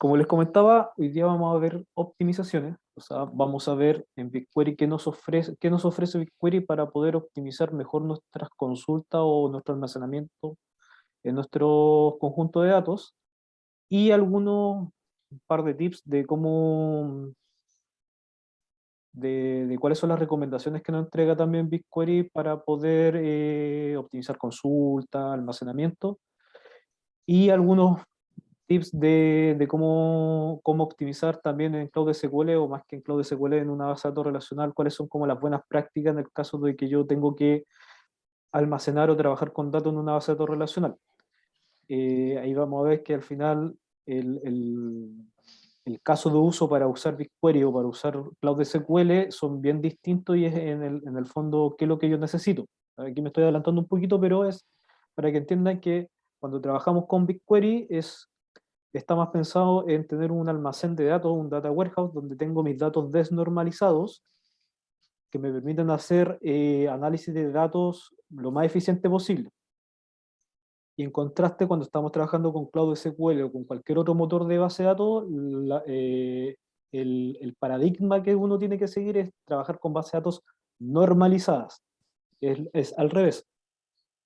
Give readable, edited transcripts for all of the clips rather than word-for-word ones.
Como les comentaba, hoy día vamos a ver optimizaciones, o sea, vamos a ver en BigQuery qué nos ofrece BigQuery para poder optimizar mejor nuestras consultas o nuestro almacenamiento en nuestro conjunto de datos y algunos un par de tips de cómo, de cuáles son las recomendaciones que nos entrega también BigQuery para poder optimizar consulta, almacenamiento y algunos tips de cómo optimizar también en Cloud SQL o más que en Cloud SQL en una base de datos relacional, cuáles son como las buenas prácticas en el caso de que yo tengo que almacenar o trabajar con datos en una base de datos relacional. Ahí vamos a ver que al final el, el- el caso de uso para usar BigQuery o para usar Cloud SQL son bien distintos y es en el fondo qué es lo que yo necesito. Aquí me estoy adelantando un poquito, pero es para que entiendan que cuando trabajamos con BigQuery está más pensado en tener un almacén de datos, un data warehouse, donde tengo mis datos desnormalizados que me permiten hacer análisis de datos lo más eficiente posible. Y en contraste, cuando estamos trabajando con Cloud SQL o con cualquier otro motor de base de datos, el paradigma que uno tiene que seguir es trabajar con bases de datos normalizadas. Es al revés,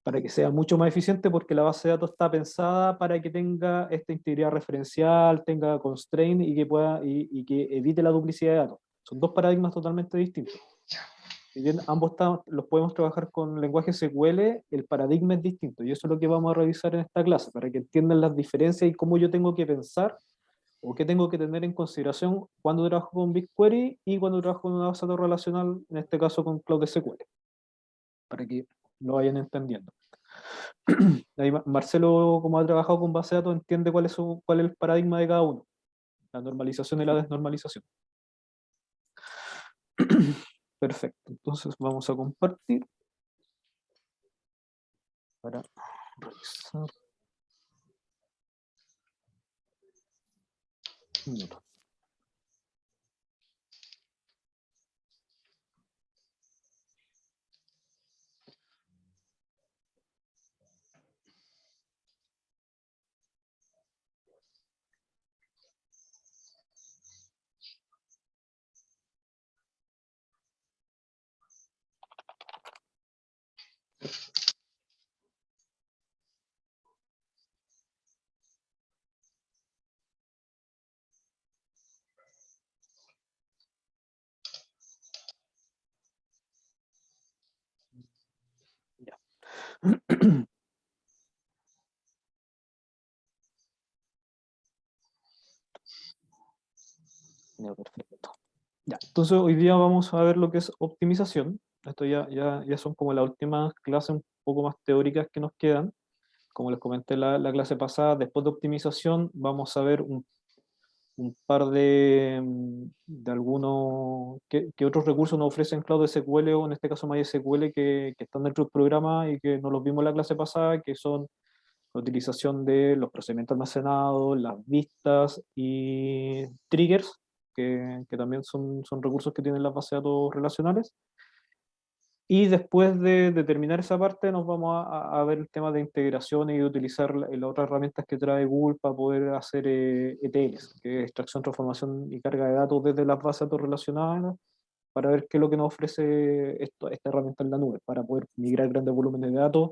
para que sea mucho más eficiente porque la base de datos está pensada para que tenga esta integridad referencial, tenga constraint y que y que evite la duplicidad de datos. Son dos paradigmas totalmente distintos. Si bien los podemos trabajar con lenguaje SQL, el paradigma es distinto y eso es lo que vamos a revisar en esta clase para que entiendan las diferencias y cómo yo tengo que pensar o qué tengo que tener en consideración cuando trabajo con BigQuery y cuando trabajo con una base de datos relacional, en este caso con Cloud SQL, para que lo vayan entendiendo. Ahí Marcelo, como ha trabajado con base de datos, entiende cuál es el paradigma de cada uno, la normalización y la desnormalización. Perfecto, entonces vamos a compartir para revisar. Un minuto. Ya. Ya, perfecto. Ya, entonces hoy día vamos a ver lo que es optimización. Esto ya son como las últimas clases un poco más teóricas que nos quedan. Como les comenté la clase pasada, después de optimización vamos a ver un par de algunos, que otros recursos nos ofrecen Cloud SQL o en este caso MySQL que están dentro del programa y que no los vimos en la clase pasada, que son la utilización de los procedimientos almacenados, las vistas y triggers, que también son recursos que tienen las bases de datos relacionales. Y después de terminar esa parte nos vamos a ver el tema de integración y de utilizar las otras herramientas que trae Google para poder hacer ETLs, que es extracción, transformación y carga de datos desde las bases de datos relacionadas, para ver qué es lo que nos ofrece esta herramienta en la nube, para poder migrar grandes volúmenes de datos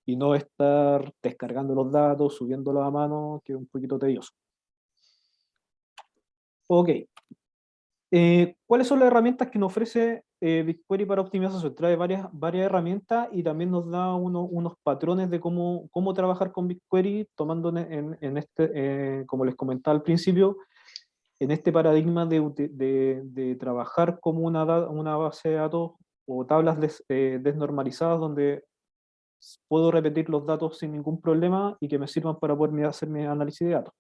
y no estar descargando los datos, subiéndolos a mano, que es un poquito tedioso. Ok, ¿cuáles son las herramientas que nos ofrece BigQuery para optimización? Trae varias herramientas y también nos da unos patrones de cómo trabajar con BigQuery, tomando en este, como les comentaba al principio, en este paradigma de trabajar como una base de datos o tablas desnormalizadas donde puedo repetir los datos sin ningún problema y que me sirvan para poder hacer mi análisis de datos.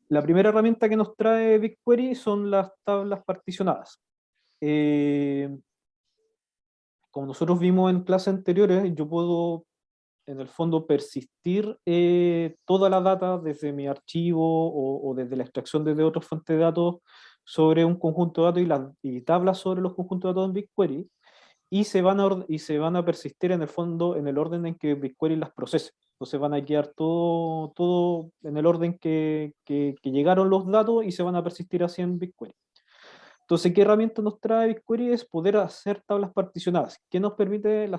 La primera herramienta que nos trae BigQuery son las tablas particionadas. Eh, Como nosotros vimos en clases anteriores, yo puedo en el fondo persistir toda la data desde mi archivo o desde la extracción desde otras fuentes de datos sobre un conjunto de datos y tablas sobre los conjuntos de datos en BigQuery. y se van a persistir en el fondo en el orden en que BigQuery las procese. Entonces van a quedar todo en el orden que llegaron los datos y se van a persistir así en BigQuery. Entonces, ¿qué herramienta nos trae BigQuery? Es poder hacer tablas particionadas. ¿Qué nos permite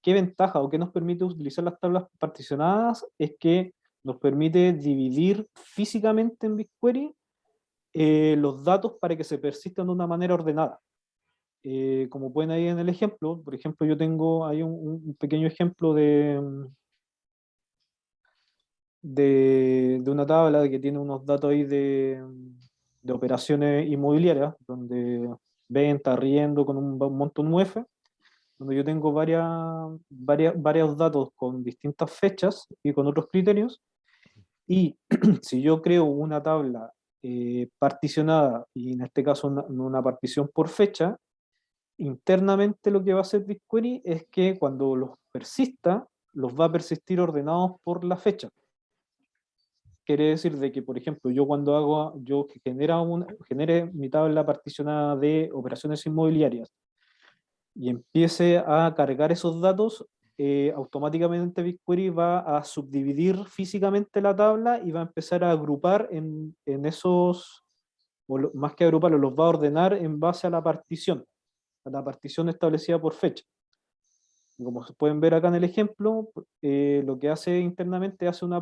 qué ventaja o qué nos permite utilizar las tablas particionadas? Es que nos permite dividir físicamente en BigQuery los datos para que se persistan de una manera ordenada. Como pueden ahí en el ejemplo, por ejemplo, yo tengo ahí un pequeño ejemplo de una tabla que tiene unos datos ahí de operaciones inmobiliarias, donde venta, arriendo con un monto en UF, donde yo tengo varios datos con distintas fechas y con otros criterios, y si yo creo una tabla particionada, y en este caso una partición por fecha, internamente lo que va a hacer BigQuery es que cuando los persista, los va a persistir ordenados por la fecha. Quiere decir de que, por ejemplo, yo cuando yo genere mi tabla particionada de operaciones inmobiliarias y empiece a cargar esos datos, automáticamente BigQuery va a subdividir físicamente la tabla y va a empezar a agrupar en esos, más que agruparlos, los va a ordenar en base a la partición establecida por fecha. Y como se pueden ver acá en el ejemplo, lo que hace internamente hace una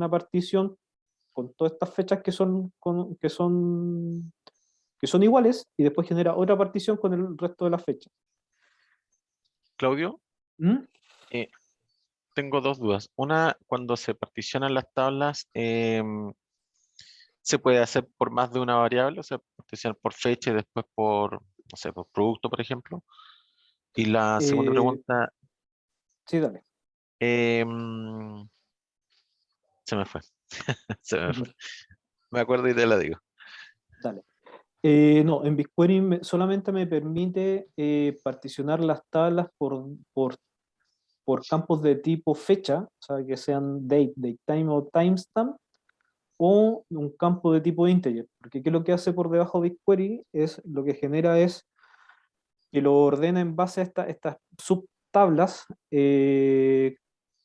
partición con todas estas fechas que son iguales y después genera otra partición con el resto de las fechas. Claudio, ¿Mm? tengo dos dudas. Una, cuando se particionan las tablas, ¿se puede hacer por más de una variable? O sea, particionar por fecha y después por, no sé, por producto, por ejemplo. Y la segunda Eh, pregunta, sí, dale. em, se me fue, se me fue. Ujú. Me acuerdo y te la digo. Dale. No, en BigQuery solamente me permite particionar las tablas por campos de tipo fecha, o sea, que sean date, datetime o timestamp, o un campo de tipo integer, porque ¿qué es lo que hace por debajo de BigQuery? Lo que genera es que lo ordena en base a estas subtablas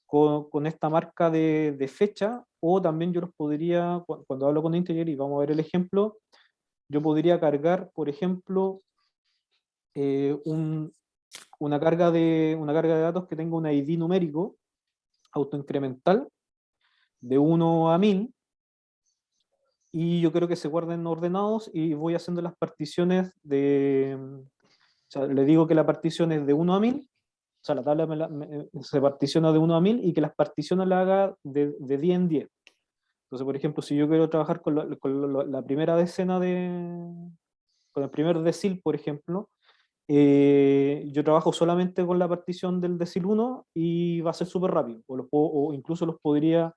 con esta marca de fecha, o también yo los podría, cuando hablo con integer, y vamos a ver el ejemplo, yo podría cargar, por ejemplo, eh, un- una carga de datos que tenga un ID numérico autoincremental de 1 a 1000, y yo quiero que se guarden ordenados y voy haciendo las particiones o sea, le digo que la partición es de 1 a 1000, o sea, la tabla se particiona de 1 a 1000 y que las particiones la haga de 10 en 10. Entonces, por ejemplo, si yo quiero trabajar con la primera decena con el primer decil, por ejemplo, yo trabajo solamente con la partición del decil 1 y va a ser súper rápido. O incluso los podría,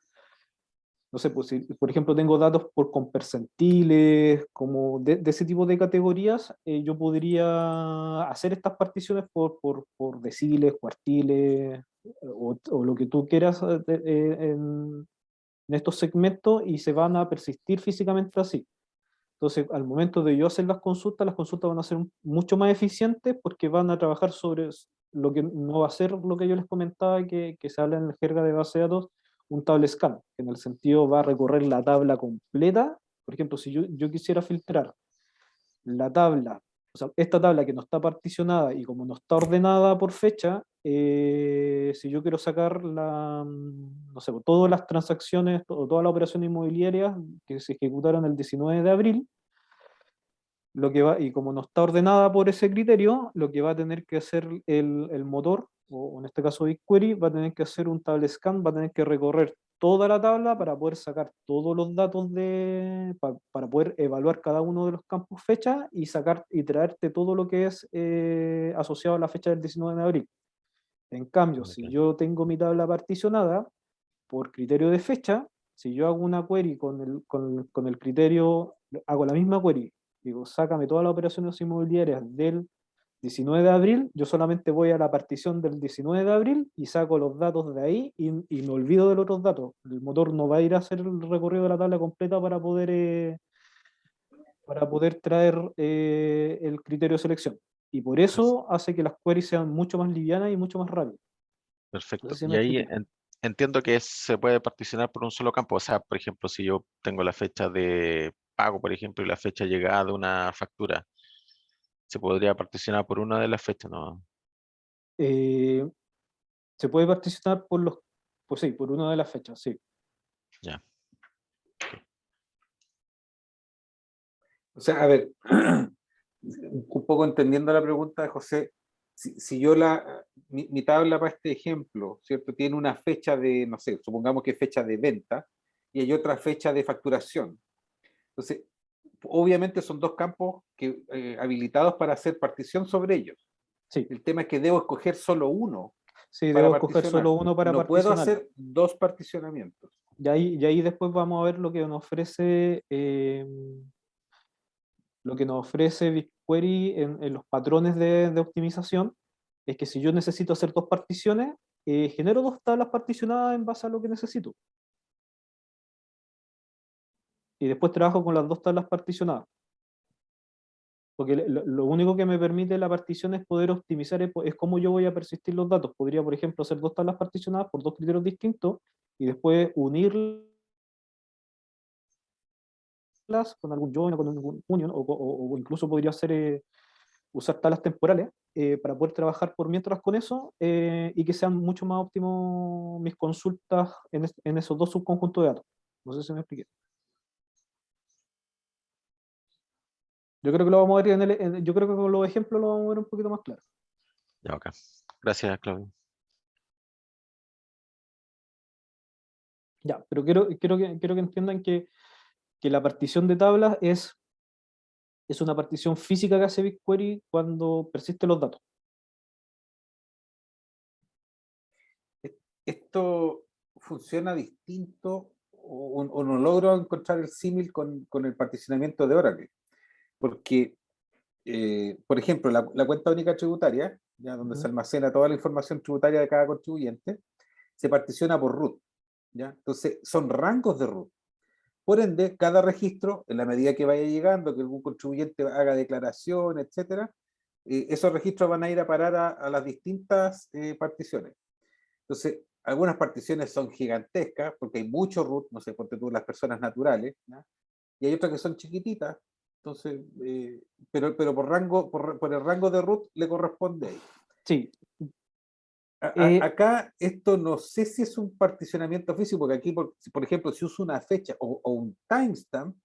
no sé, pues si, por ejemplo, tengo datos con percentiles, como de ese tipo de categorías, yo podría hacer estas particiones por deciles, cuartiles, o lo que tú quieras en estos segmentos, y se van a persistir físicamente así. Entonces, al momento de yo hacer las consultas van a ser mucho más eficientes porque van a trabajar sobre lo que no va a ser lo que yo les comentaba, que se habla en la jerga de base de datos, un table scan, que en el sentido va a recorrer la tabla completa. Por ejemplo, si yo quisiera filtrar la tabla, o sea, esta tabla que no está particionada y como no está ordenada por fecha, si yo quiero sacar no sé, todas las transacciones o todas las operaciones inmobiliarias que se ejecutaron el 19 de abril, y como no está ordenada por ese criterio, lo que va a tener que hacer el motor, o en este caso BigQuery, va a tener que hacer un table scan, va a tener que recorrer toda la tabla para poder sacar todos los datos para poder evaluar cada uno de los campos fecha y sacar y traerte todo lo que es asociado a la fecha del 19 de abril. En cambio, si Ok. yo tengo mi tabla particionada por criterio de fecha, si yo hago una query con el criterio, hago la misma query, digo, sácame todas las operaciones inmobiliarias del 19 de abril, yo solamente voy a la partición del 19 de abril y saco los datos de ahí y me olvido de los otros datos. El motor no va a ir a hacer el recorrido de la tabla completa para poder traer el criterio de selección. Y por eso hace que las queries sean mucho más livianas y mucho más rápidas. No sé Perfecto. si Y me ahí expliqué. entiendo que se puede particionar por un solo campo. O sea, por ejemplo, si yo tengo la fecha de pago, por ejemplo, y la fecha de llegada de una factura, se podría particionar por una de las fechas, ¿no? Eh, Se puede particionar por los, pues sí, por una de las fechas, sí. Ya. O sea, a ver, un poco entendiendo la pregunta de José, si yo mi tabla para este ejemplo, ¿cierto? Tiene una fecha de, no sé, supongamos que es fecha de venta y hay otra fecha de facturación. Entonces, obviamente son dos campos habilitados para hacer partición sobre ellos. Sí, El tema es que debo escoger solo uno sí, para debo escoger solo particionar. uno para No puedo particionar. hacer dos particionamientos. Y ahí después vamos a ver lo que nos ofrece BigQuery en los patrones de optimización, es que si yo necesito hacer dos particiones, genero dos tablas particionadas en base a lo que necesito. Y después trabajo con las dos tablas particionadas. Porque lo único que me permite la partición es poder optimizar, es cómo yo voy a persistir los datos. Podría, por ejemplo, hacer dos tablas particionadas por dos criterios distintos y después unirlas con algún join o con algún union, o incluso podría hacer, usar tablas temporales para poder trabajar por mientras con eso y que sean mucho más óptimos mis consultas en esos dos subconjuntos de datos. No sé si me expliqué. Yo creo que lo vamos a ver yo creo que con los ejemplos lo vamos a ver un poquito más claro. Ya, ok. Gracias, Claudio. Ya, pero quiero que entiendan que la partición de tablas es una partición física que hace BigQuery cuando persiste los datos. Esto funciona distinto o no logro encontrar el símil con el particionamiento de Oracle. Porque, por ejemplo, la cuenta única tributaria, ya donde se almacena toda la información tributaria de cada contribuyente, se particiona por root. ¿Ya? Entonces, son rangos de root. Por ende, cada registro, en la medida que vaya llegando, que algún contribuyente haga declaración, etcétera, esos registros van a ir a parar a las distintas particiones. Entonces, algunas particiones son gigantescas, porque hay mucho root, no sé, ponte tú las personas naturales, ¿ya? Y hay otras que son chiquititas, entonces, pero por el rango de root le corresponde ahí. Sí. Eh, Acá esto no sé si es un particionamiento físico, porque aquí, por ejemplo, si uso una fecha o un timestamp,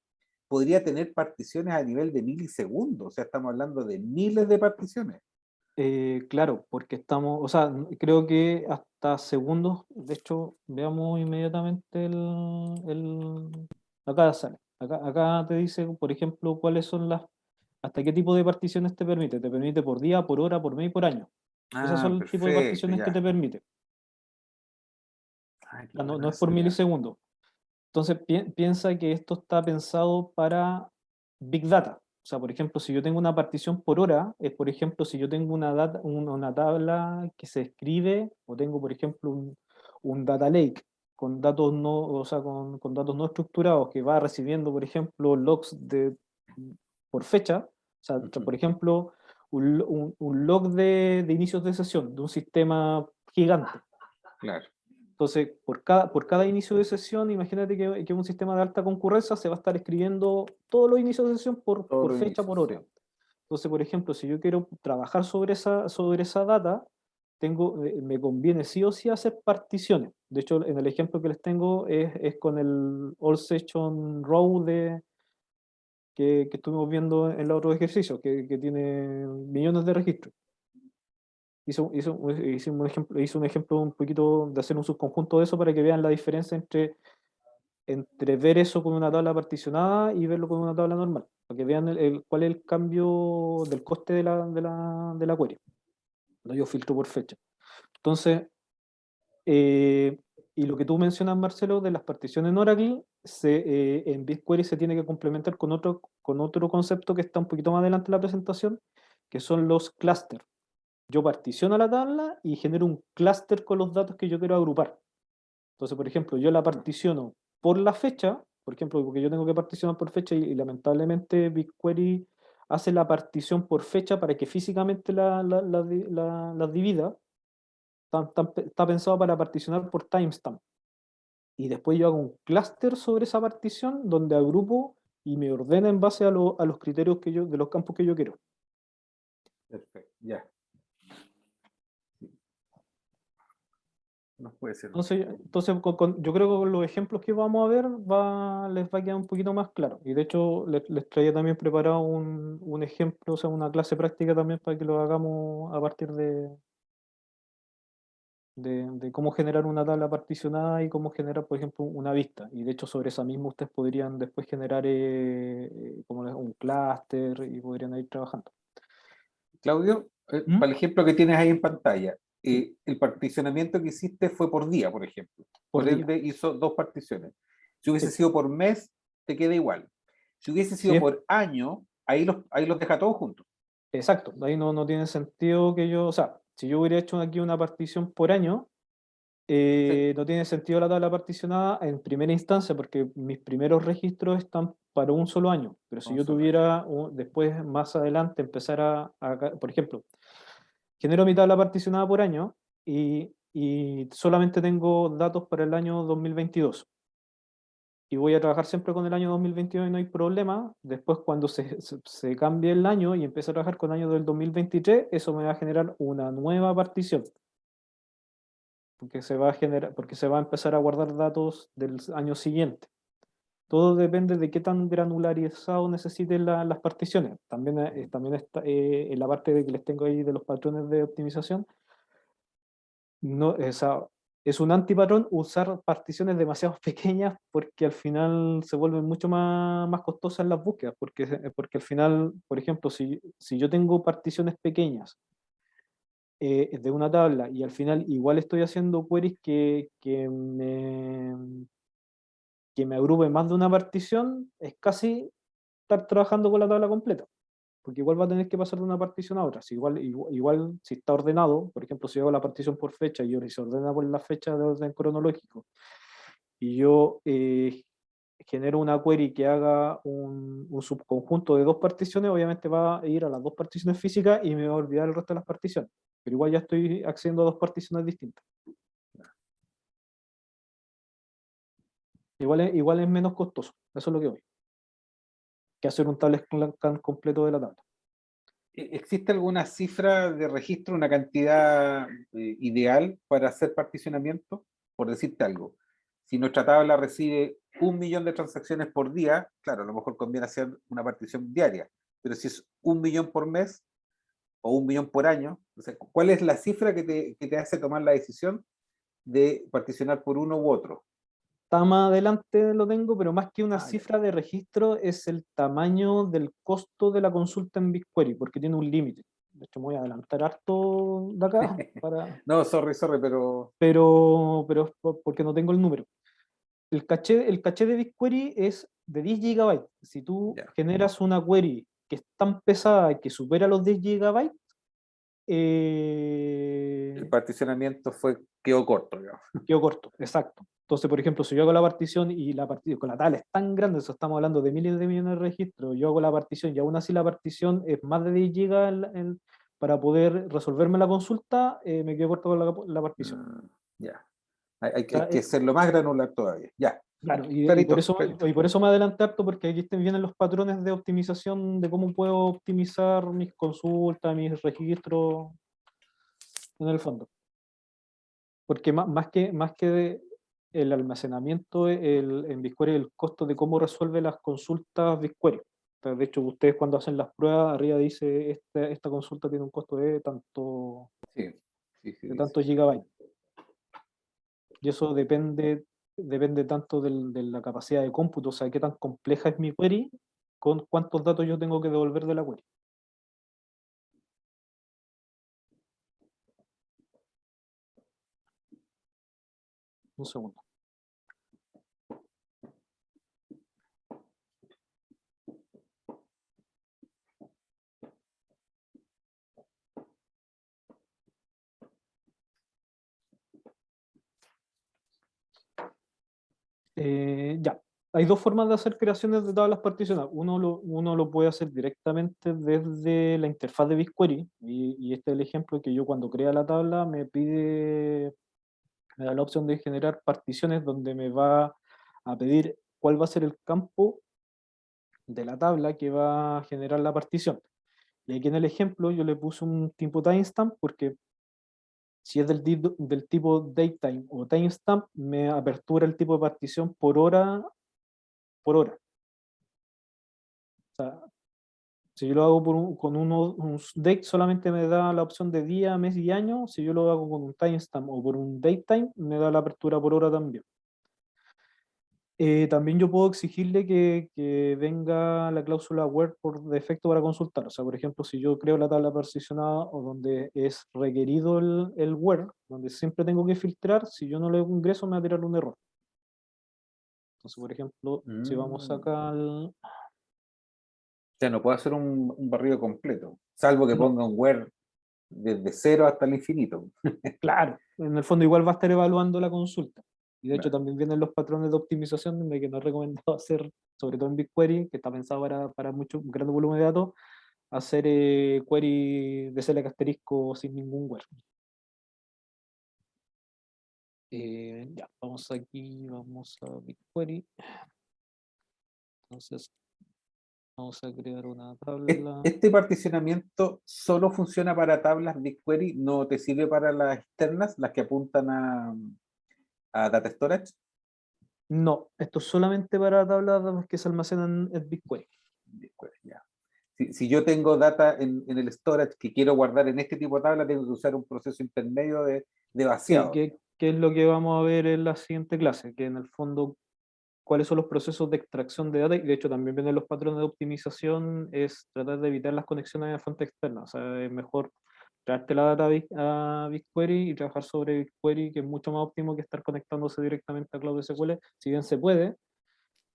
podría tener particiones a nivel de milisegundos, o sea, estamos hablando de miles de particiones. claro, porque o sea, creo que hasta segundos, de hecho, veamos inmediatamente acá sale. Acá te dice, por ejemplo, cuáles son hasta qué tipo de particiones te permite. Te permite por día, por hora, por mes y por año. Esas son Ah, el tipo de perfecto, particiones que te ya. permite. Ay, qué No, bueno no es por eso, ya. milisegundos. Entonces piensa que esto está pensado para Big Data. O sea, por ejemplo, si yo tengo una partición por hora, es por ejemplo, si yo tengo una tabla que se escribe, o tengo, por ejemplo, un data lake con datos no, o sea, con datos no estructurados que va recibiendo, por ejemplo, logs por fecha. O sea, Ujú, por ejemplo, un log de inicios de sesión de un sistema gigante. claro, Entonces, por cada inicio de sesión, imagínate que un sistema de alta concurrencia se va a estar escribiendo todos los inicios de sesión todos por los fecha, por inicios, sí. hora. Entonces, por ejemplo, si yo quiero trabajar sobre esa data, me conviene sí o sí hacer particiones. De hecho, en el ejemplo que les tengo es con el All Session Row que estuvimos viendo en el otro ejercicio, que tiene millones de registros. Hice un ejemplo un poquito de hacer un subconjunto de eso para que vean la diferencia entre ver eso con una tabla particionada y verlo con una tabla normal, para que vean cuál es el cambio del coste de la query. No, yo filtro por fecha. Entonces, eh, y lo que tú mencionas, Marcelo, de las particiones en Oracle, en BigQuery se tiene que complementar con otro concepto que está un poquito más adelante en la presentación, que son los clusters. Yo particiono la tabla y genero un clúster con los datos que yo quiero agrupar. Entonces, por ejemplo, yo la particiono por la fecha, por ejemplo, porque yo tengo que particionar por fecha y lamentablemente BigQuery hace la partición por fecha para que físicamente las divida. Está pensado para particionar por timestamp. Y después yo hago un clúster sobre esa partición donde agrupo y me ordena en base a los criterios de los campos que yo quiero. Perfecto, ya. No puede ser. Entonces yo creo que con los ejemplos que vamos a ver les va a quedar un poquito más claro. Y de hecho les traía también preparado un ejemplo, o sea, una clase práctica también para que lo hagamos a partir de cómo generar una tabla particionada y cómo generar, por ejemplo, una vista. Y de hecho sobre esa misma ustedes podrían después generar como un clúster y podrían ir trabajando. Claudio, ¿Mm? para el ejemplo que tienes ahí en pantalla, el particionamiento que hiciste fue por día, por ejemplo. Por Por día. ende, hizo dos particiones. Si hubiese Sí. sido por mes, te queda igual. Si hubiese Sí, sido por año, ahí los deja todos juntos. exacto. Ahí no tiene sentido que o sea, si yo hubiera hecho aquí una partición por año, Sí, no tiene sentido la tabla particionada en primera instancia porque mis primeros registros están para un solo año. Pero si un yo solo año. tuviera después, más adelante, empezar por ejemplo, genero mi tabla particionada por año y solamente tengo datos para el año 2022. Y voy a trabajar siempre con el año 2022 y no hay problema. Después, cuando se cambie el año y empiece a trabajar con el año del 2023, eso me va a generar una nueva partición. Porque se va a empezar a guardar datos del año siguiente. Todo depende de qué tan granularizado necesiten las particiones. También está en la parte de que les tengo ahí de los patrones de optimización. No, es un antipatrón usar particiones demasiado pequeñas porque al final se vuelven mucho más costosas las búsquedas. Porque al final, por ejemplo, si yo tengo particiones pequeñas de una tabla y al final igual estoy haciendo queries que me agrupen más de una partición, es casi estar trabajando con la tabla completa, porque igual va a tener que pasar de una partición a otra. Si igual, si está ordenado, por ejemplo, si hago la partición por fecha y se ordena por la fecha de orden cronológico, y yo genero una query que haga un subconjunto de dos particiones, obviamente va a ir a las dos particiones físicas y me va a olvidar el resto de las particiones. Pero igual ya estoy accediendo a dos particiones distintas. Igual es menos costoso, eso es lo que voy, que hacer un table scan completo de la tabla. ¿Existe alguna cifra de registro, una cantidad ideal para hacer particionamiento? Por decirte algo, si nuestra tabla recibe 1 millón de transacciones por día, claro, a lo mejor conviene hacer una partición diaria, pero si es 1 millón por mes o 1 millón por año, o sea, ¿cuál es la cifra que te hace tomar la decisión de particionar por uno u otro? Está más adelante lo tengo, pero más que una Ah, ya. cifra de registro es el tamaño del costo de la consulta en BigQuery, porque tiene un límite. De hecho, me voy a adelantar harto de acá, No, sorry, pero pero es porque no tengo el número. El caché de BigQuery es de 10 GB. Si tú ya. generas una query que es tan pesada que supera los 10 GB, El eh, particionamiento quedó corto, digamos. quedó corto, exacto. Entonces, por ejemplo, si yo hago la partición y la partición con la tabla es tan grande, eso estamos hablando de miles de millones de registros, yo hago la partición y aún así la partición es más de 10 GB para poder resolverme la consulta, me quedo corto con la partición. Ya. Hay O sea, que hacerlo más granular todavía. Ya. claro, y por Clarito, eso, clarito. y por eso me adelanté harto, porque aquí vienen los patrones de optimización de cómo puedo optimizar mis consultas, mis registros en el fondo. Porque más que el almacenamiento en BigQuery, el costo de cómo resuelve las consultas BigQuery. O sea, de hecho, ustedes cuando hacen las pruebas, arriba dice, esta consulta tiene un costo Sí, sí, de dice. tantos gigabytes. Y eso depende tanto de la capacidad de cómputo, o sea, qué tan compleja es mi query, con cuántos datos yo tengo que devolver de la query. Un segundo. Ya. hay dos formas de hacer creaciones de tablas particionadas. Uno lo puede hacer directamente desde la interfaz de BigQuery, y este es el ejemplo que yo cuando crea la tabla me da la opción de generar particiones donde me va a pedir cuál va a ser el campo de la tabla que va a generar la partición. Y aquí en el ejemplo yo le puse un tipo timestamp porque si es del tipo datetime o timestamp, me apertura el tipo de partición por hora por hora. O sea, si yo lo hago con un date, solamente me da la opción de día, mes y año. Si yo lo hago con un timestamp o por un datetime, me da la apertura por hora también. También yo puedo exigirle que venga la cláusula where por defecto para consultar. O sea, por ejemplo, si yo creo la tabla particionada o donde es requerido el where, donde siempre tengo que filtrar, si yo no le ingreso me va a tirar un error. Entonces, por ejemplo, si vamos acá O al... sea, no puedo hacer un barrido completo, salvo que No, ponga un where desde cero hasta el infinito. claro, en el fondo igual va a estar evaluando la consulta. Y de hecho Claro. también vienen los patrones de optimización de que no es recomendado hacer, sobre todo en BigQuery, que está pensado para mucho, un gran volumen de datos, hacer query de select asterisco sin ningún where. Ya, vamos aquí, vamos a BigQuery. Entonces, vamos a crear una tabla. Este particionamiento solo funciona para tablas BigQuery, no te sirve para las externas, las que apuntan a Data Storage. No, esto es solamente para tablas que se almacenan en BigQuery. BigQuery, ya. Si yo tengo data en el storage que quiero guardar en este tipo de tabla, tengo que usar un proceso intermedio de Sí, vaciado. que es lo que vamos a ver en la siguiente clase, que en el fondo cuáles son los procesos de extracción de data, y de hecho también vienen los patrones de optimización, es tratar de evitar las conexiones a fuentes externas. O sea, es mejor traerte la data a BigQuery y trabajar sobre BigQuery, que es mucho más óptimo que estar conectándose directamente a Cloud SQL, si bien se puede,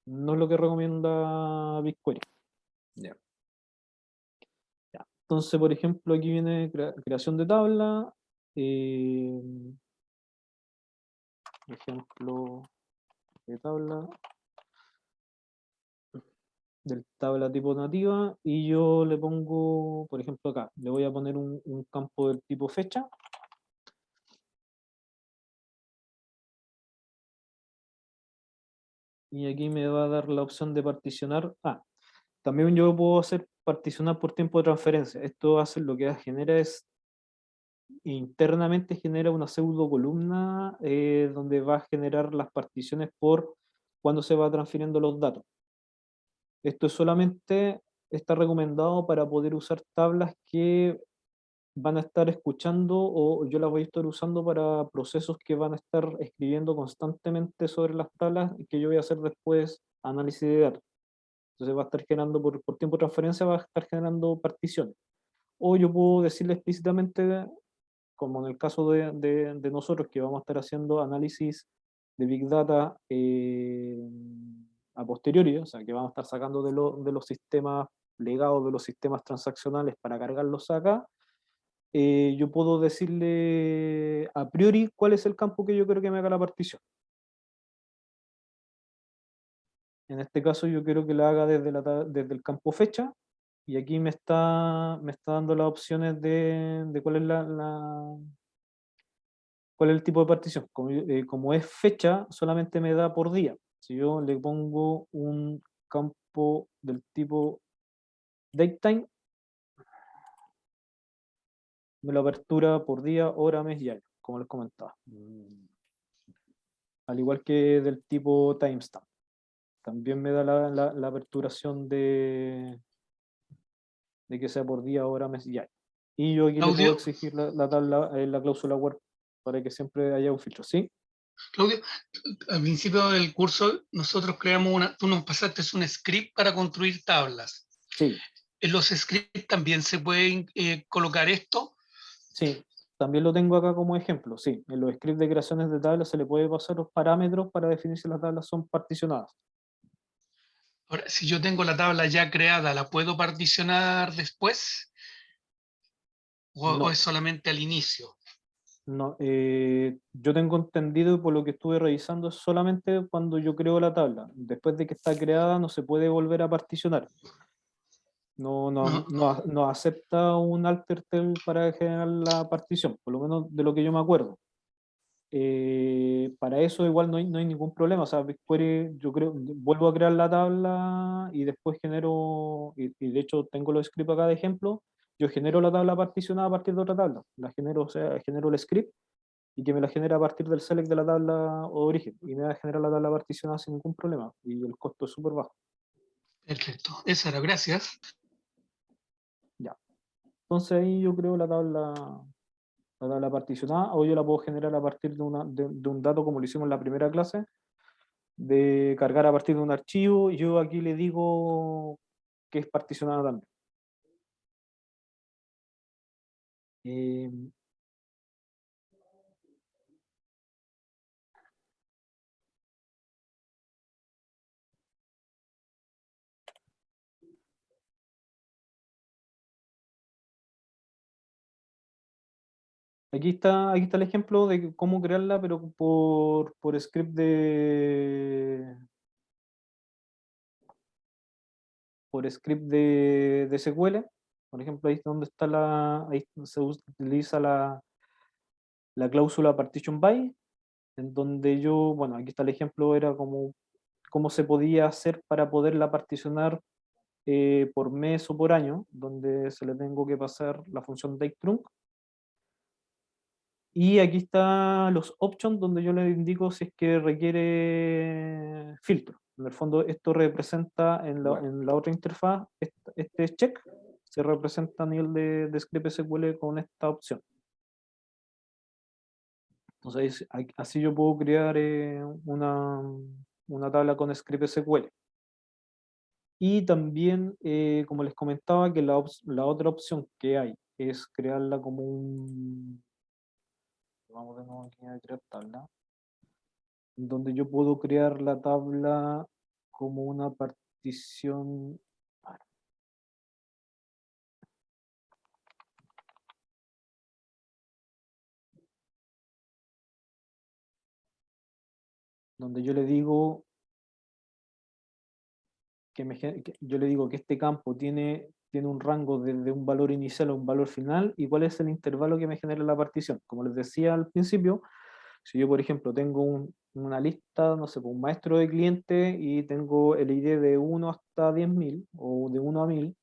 no es lo que recomienda BigQuery. Ya. Ya. Entonces, por ejemplo, aquí viene creación de tabla, ejemplo de tabla, del tabla tipo nativa, y yo le pongo, por ejemplo acá, le voy a poner un campo del tipo fecha, y aquí me va a dar la opción de particionar. También yo puedo hacer particionar por tiempo de transferencia. Esto hace lo que genera es, internamente genera una pseudo columna donde va a generar las particiones por cuando se va transfiriendo los datos. Esto solamente está recomendado para poder usar tablas que van a estar escuchando, o yo las voy a estar usando para procesos que van a estar escribiendo constantemente sobre las tablas y que yo voy a hacer después análisis de datos. Entonces va a estar generando por tiempo de transferencia, va a estar generando particiones. O yo puedo decirle explícitamente, como en el caso de nosotros, que vamos a estar haciendo análisis de Big Data a posteriori, o sea, que vamos a estar sacando de los sistemas legados, de los sistemas transaccionales para cargarlos acá, yo puedo decirle a priori cuál es el campo que yo quiero que me haga la partición. En este caso yo quiero que la haga desde el campo fecha, y aquí me está dando las opciones de cuál es cuál es el tipo de partición. Como es fecha, solamente me da por día. Si yo le pongo un campo del tipo datetime, me lo apertura por día, hora, mes y año, como les comentaba. Al igual que del tipo timestamp. También me da la aperturación de que sea por día, hora, mes y año. Y yo aquí le puedo Claudio, exigir la tabla, la cláusula word para que siempre haya un filtro, ¿sí? Claudio, al principio del curso nosotros creamos tú nos pasaste un script para construir tablas. Sí, ¿En los scripts también se puede colocar esto? sí. También lo tengo acá como ejemplo, sí. En los scripts de creaciones de tablas se le puede pasar los parámetros para definir si las tablas son particionadas. Ahora, si yo tengo la tabla ya creada, ¿la puedo particionar después? ¿O es No, solamente al inicio? No, yo tengo entendido y por lo que estuve revisando es solamente cuando yo creo la tabla. Después de que está creada no se puede volver a particionar. No, No, no acepta un altertel para generar la partición, por lo menos de lo que yo me acuerdo. Para eso igual no hay ningún problema. O sea, BigQuery, yo creo, vuelvo a crear la tabla y después genero, y de hecho tengo los scripts acá de ejemplo, yo genero la tabla particionada a partir de otra tabla. La genero, o sea, genero el script y que me la genera a partir del select de la tabla o de origen. Y me va a generar la tabla particionada sin ningún problema. Y el costo es súper bajo. perfecto. Eso era, gracias. Ya. Entonces ahí yo creo la tabla particionada, o yo la puedo generar a partir de un dato como lo hicimos en la primera clase, de cargar a partir de un archivo, y yo aquí le digo que es particionada también. Eh, aquí está el ejemplo de cómo crearla, pero por script de SQL. Por ejemplo, ahí es donde está ahí se utiliza la cláusula partition by, en donde yo, bueno, aquí está el ejemplo, era como cómo se podía hacer para poderla particionar por mes o por año, donde se le tengo que pasar la función dateTrunc. Y aquí están los options, donde yo le indico si es que requiere filtro. En el fondo, esto representa Bueno, en la otra interfaz, este check se representa a nivel de script SQL con esta opción. Entonces, así yo puedo crear una tabla con script SQL. Y también, como les comentaba, que la otra opción que hay es crearla como un... Vamos de nuevo aquí a crear tabla. Donde yo puedo crear la tabla como una partición... Donde yo le digo yo le digo que este campo tiene un rango desde un valor inicial a un valor final, y cuál es el intervalo que me genera la partición. Como les decía al principio, si yo, por ejemplo, tengo una lista, no sé, un maestro de cliente y tengo el ID de 1 hasta 10.000 o de 1 a 1000,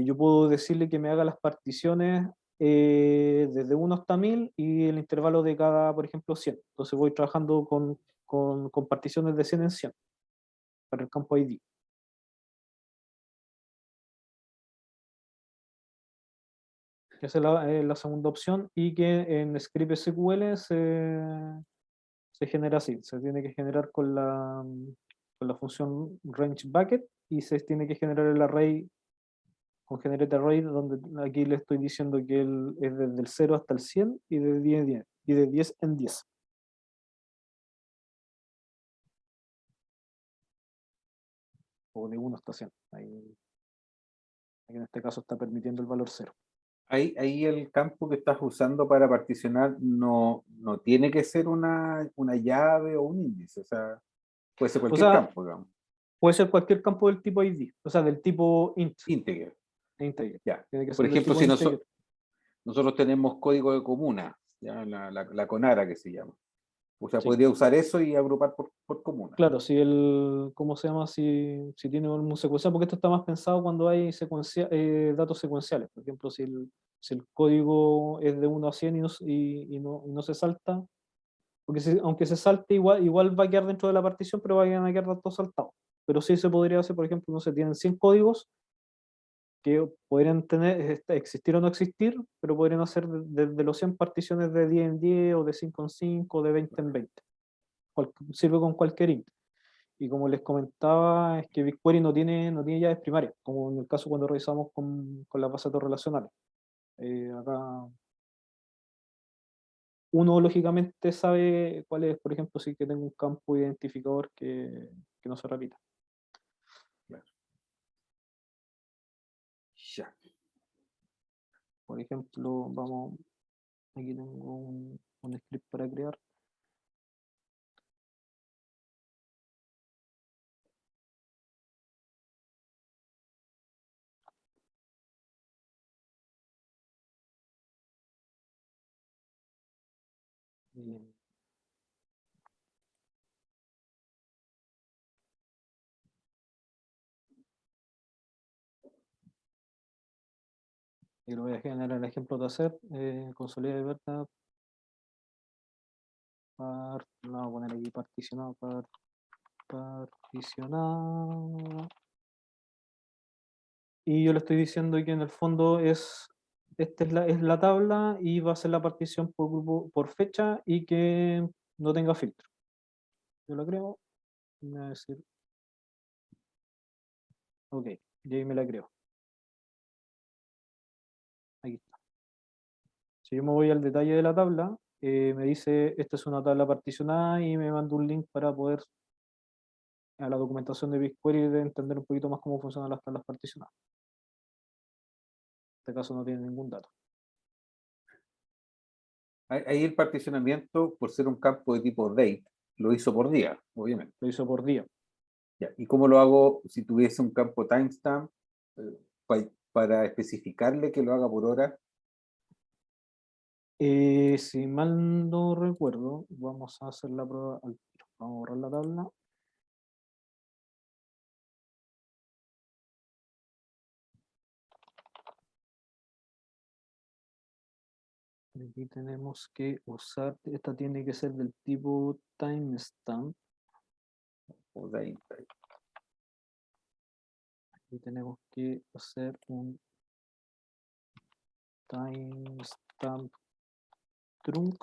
yo puedo decirle que me haga las particiones desde 1 hasta 1000 y el intervalo de cada, por ejemplo, 100. Entonces voy trabajando con particiones de 100 en 100 para el campo ID. Esa es la segunda opción, y que en script SQL se genera así. Se tiene que generar con la función range bucket, y se tiene que generar el array con generate array, donde aquí le estoy diciendo que es desde el 0 hasta el 100 y de 10 en 10, y de 10 en 10. O de 1 hasta 100. Ahí en este caso está permitiendo el valor 0. ahí el campo que estás usando para particionar no tiene que ser una llave o un índice, o sea, puede ser O cualquier sea, campo, digamos, puede ser cualquier campo del tipo ID, o sea, del tipo int, integer. integer. Ya. Tiene que Por ser del ejemplo, tipo si integer. nosotros tenemos código de comuna, ya, la CONARA que se llama. O sea, Sí. podría usar eso y agrupar por comuna. Claro, ¿cómo se llama? Si tiene un secuencial, porque esto está más pensado cuando hay datos secuenciales. Por ejemplo, si el código es de 1 a 100 y no se salta, porque aunque se salte, igual va a quedar dentro de la partición, pero van a quedar datos saltados. Pero sí se podría hacer, por ejemplo, no se tienen 100 códigos que podrían existir o no existir, pero podrían hacer desde los 100 particiones de 10 en 10, o de 5 en 5, o de 20 en 20. Sirve con cualquier int. Y como les comentaba, es que BigQuery no tiene llaves primarias, como en el caso cuando revisamos con las bases de datos relacionales. Acá uno lógicamente sabe cuál es, por ejemplo, si que tengo un campo identificador que no se repita. Claro. Ya. Por ejemplo, Aquí tengo un script para crear. Bien. Y lo voy a generar el ejemplo de hacer. Consolida de verdad. Lo vamos a poner aquí particionado. Particionado. Y yo le estoy diciendo que en el fondo esta es la tabla y va a ser la partición por grupo, por fecha y que no tenga filtro. Yo lo creo. Y me va a decir, ok, y ahí me la creo. Aquí está. Si yo me voy al detalle de la tabla, me dice, esta es una tabla particionada y me manda un link para poder a la documentación de BigQuery de entender un poquito más cómo funcionan las tablas particionadas. En este caso no tiene ningún dato. Ahí el particionamiento, por ser un campo de tipo date, lo hizo por día, obviamente. Lo hizo por día. Ya, ¿y cómo lo hago si tuviese un campo timestamp para especificarle que lo haga por hora? Si mal no recuerdo, vamos a hacer la prueba al tiro. Vamos a borrar la tabla. Aquí tenemos que usar, esta tiene que ser del tipo timestamp. O date. Aquí tenemos que hacer un timestamp trunc.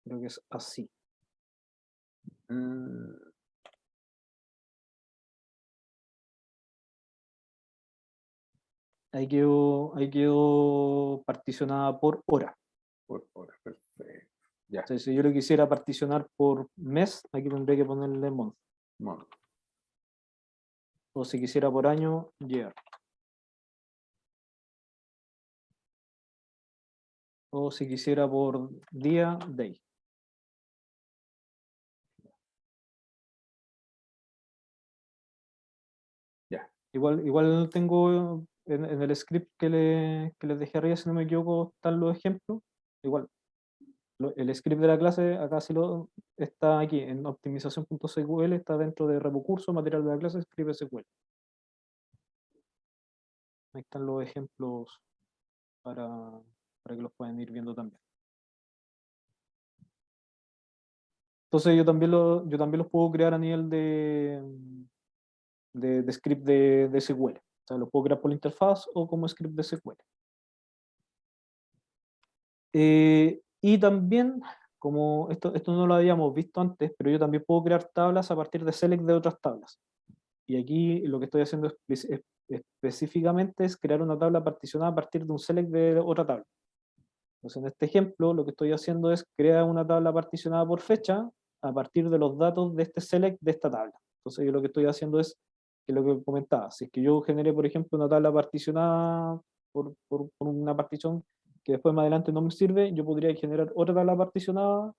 Creo que es así. Ahí quedó particionada por hora. Por hora, perfecto. Ya, O sea, si yo lo quisiera particionar por mes, aquí tendría que ponerle month. bueno, O si quisiera por año, year. O si quisiera por día, day. ya. Igual tengo en el script que les dejé arriba, si no me equivoco, están los ejemplos. Igual, el script de la clase, acá sí está aquí, en optimización.sql, está dentro de recursos, material de la clase, script SQL. Ahí están los ejemplos para que los puedan ir viendo también. Entonces yo también los puedo crear a nivel de script de SQL. O sea, los puedo crear por la interfaz o como script de SQL. Y también, como esto no lo habíamos visto antes, pero yo también puedo crear tablas a partir de select de otras tablas. Y aquí lo que estoy haciendo específicamente es crear una tabla particionada a partir de un select de otra tabla. Entonces, en este ejemplo, lo que estoy haciendo es crear una tabla particionada por fecha a partir de los datos de este select de esta tabla. Entonces, yo lo que estoy haciendo es, que lo que comentaba, si es que yo generé, por ejemplo, una tabla particionada por una partición que después más adelante no me sirve, yo podría generar otra tabla particionada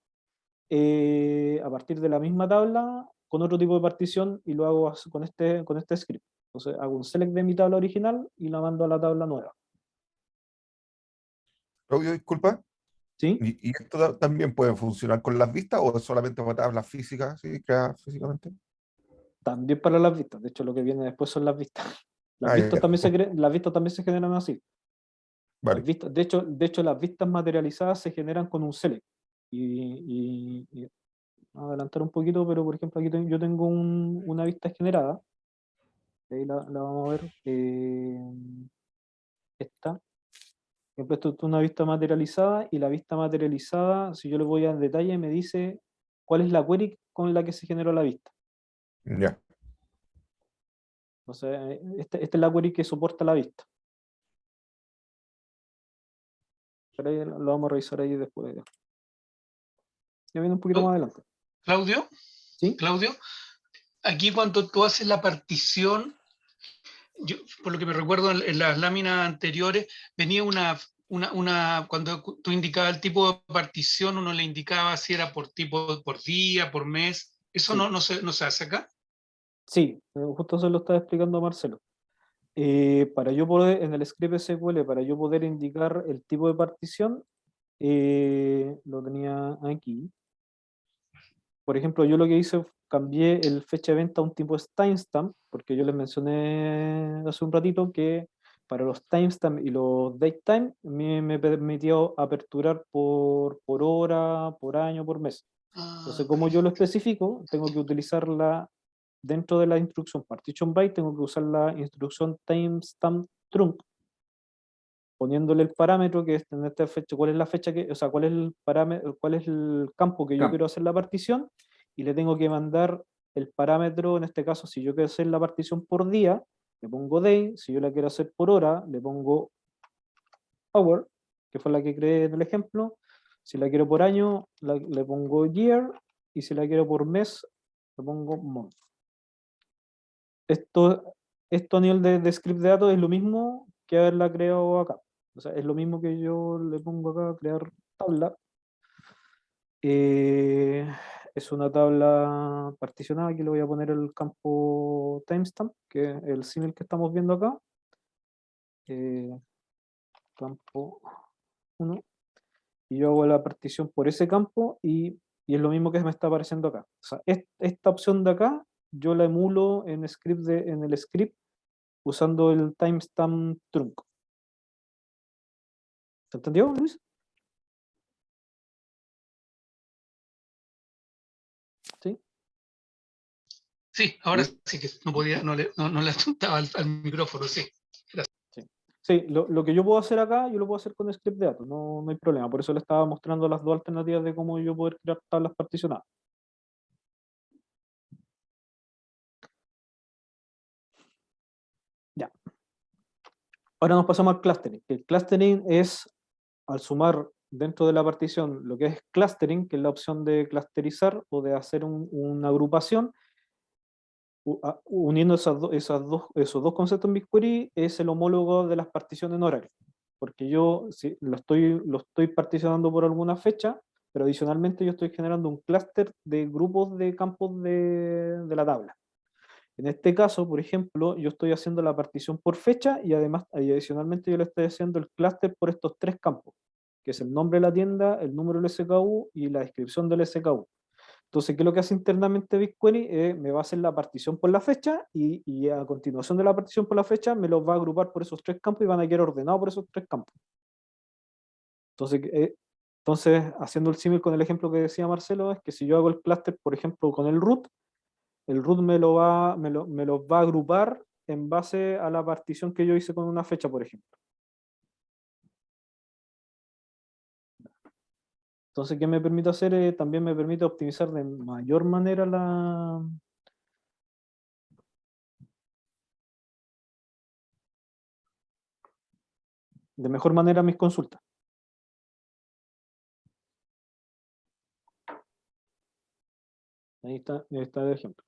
a partir de la misma tabla con otro tipo de partición y lo hago con este script. Entonces, hago un select de mi tabla original y la mando a la tabla nueva. Claudio, disculpa. ¿Sí? ¿Y esto también puede funcionar con las vistas o es solamente para tablas físicas, sí, creadas físicamente? También para las vistas. De hecho, lo que viene después son las vistas. Las Ah, vistas ya. las vistas también se generan así. Las Vale. vistas, de hecho, las vistas materializadas se generan con un select. Y voy a adelantar un poquito, pero por ejemplo, aquí yo tengo una vista generada. Ahí la vamos a ver. Esta. Por ejemplo, esto es una vista materializada y la vista materializada, si yo le voy al detalle, me dice cuál es la query con la que se generó la vista. Ya. Entonces, esta es la query que soporta la vista. Pero ahí lo vamos a revisar ahí después. Ya viene un poquito más adelante. Claudio, ¿Sí? Claudio, aquí cuando tú haces la partición, yo, por lo que me recuerdo en las láminas anteriores, venía cuando tú indicabas el tipo de partición, uno le indicaba si era por tipo, por día, por mes. ¿Eso Sí. no se hace acá? Sí, justo se lo estaba explicando Marcelo. Para yo poder, en el script SQL, para yo poder indicar el tipo de partición, lo tenía aquí. Por ejemplo, yo lo que hice, cambié el fecha de venta a un tipo timestamp, porque yo les mencioné hace un ratito que para los timestamp y los datetime me permitió aperturar por hora, por año, por mes. Entonces, como yo lo especifico, tengo que utilizarla dentro de la instrucción partition by, tengo que usar la instrucción timestamp trunc, poniéndole el parámetro que es en esta fecha, cuál es la fecha que, o sea, cuál es el parámetro, cuál es el campo que yo quiero hacer la partición, y le tengo que mandar el parámetro, en este caso, si yo quiero hacer la partición por día, le pongo day, si yo la quiero hacer por hora, le pongo hour, que fue la que creé en el ejemplo, si la quiero por año, le pongo year, y si la quiero por mes, le pongo month. Esto a nivel de script de datos es lo mismo que haberla creado acá. O sea, es lo mismo que yo le pongo acá, crear tabla. Es una tabla particionada, aquí le voy a poner el campo timestamp, que es el símil que estamos viendo acá. Campo 1. Y yo hago la partición por ese campo y es lo mismo que me está apareciendo acá. O sea, esta opción de acá, yo la emulo en el script usando el timestamp trunc. ¿Se entendió, Luis? ¿Sí? Sí, ahora sí que no podía, no le apuntaba al micrófono, sí. Sí. Sí, lo que yo puedo hacer acá, yo lo puedo hacer con script de datos, no hay problema. Por eso le estaba mostrando las dos alternativas de cómo yo poder crear tablas particionadas. Ya. Ahora nos pasamos al clustering. El clustering es, al sumar dentro de la partición lo que es clustering, que es la opción de clusterizar o de hacer una agrupación, uniendo esos dos conceptos en BigQuery, es el homólogo de las particiones en Oracle. Porque yo lo estoy particionando por alguna fecha, pero adicionalmente yo estoy generando un clúster de grupos de campos de la tabla. En este caso, por ejemplo, yo estoy haciendo la partición por fecha y además, adicionalmente, yo le estoy haciendo el clúster por estos tres campos, que es el nombre de la tienda, el número del SKU y la descripción del SKU. Entonces, ¿qué es lo que hace internamente BigQuery? Me va a hacer la partición por la fecha y a continuación de la partición por la fecha me los va a agrupar por esos tres campos y van a quedar ordenados por esos tres campos. Entonces, haciendo el símil con el ejemplo que decía Marcelo, es que si yo hago el clúster, por ejemplo, con el root me los va a agrupar en base a la partición que yo hice con una fecha, por ejemplo. Entonces, ¿qué me permite hacer? También me permite optimizar de mayor manera de mejor manera mis consultas. Ahí está el ejemplo.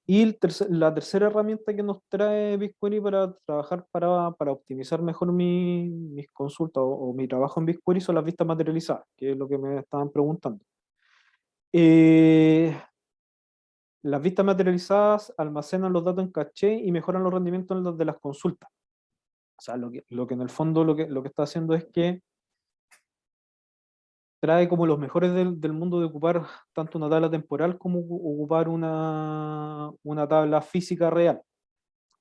Y la tercera herramienta que nos trae BigQuery para trabajar, para optimizar mejor mis consultas o mi trabajo en BigQuery son las vistas materializadas, que es lo que me estaban preguntando. Las vistas materializadas almacenan los datos en caché y mejoran los rendimientos de las consultas. O sea, lo que en el fondo lo que está haciendo es que trae como los mejores del mundo de ocupar tanto una tabla temporal como ocupar una tabla física real.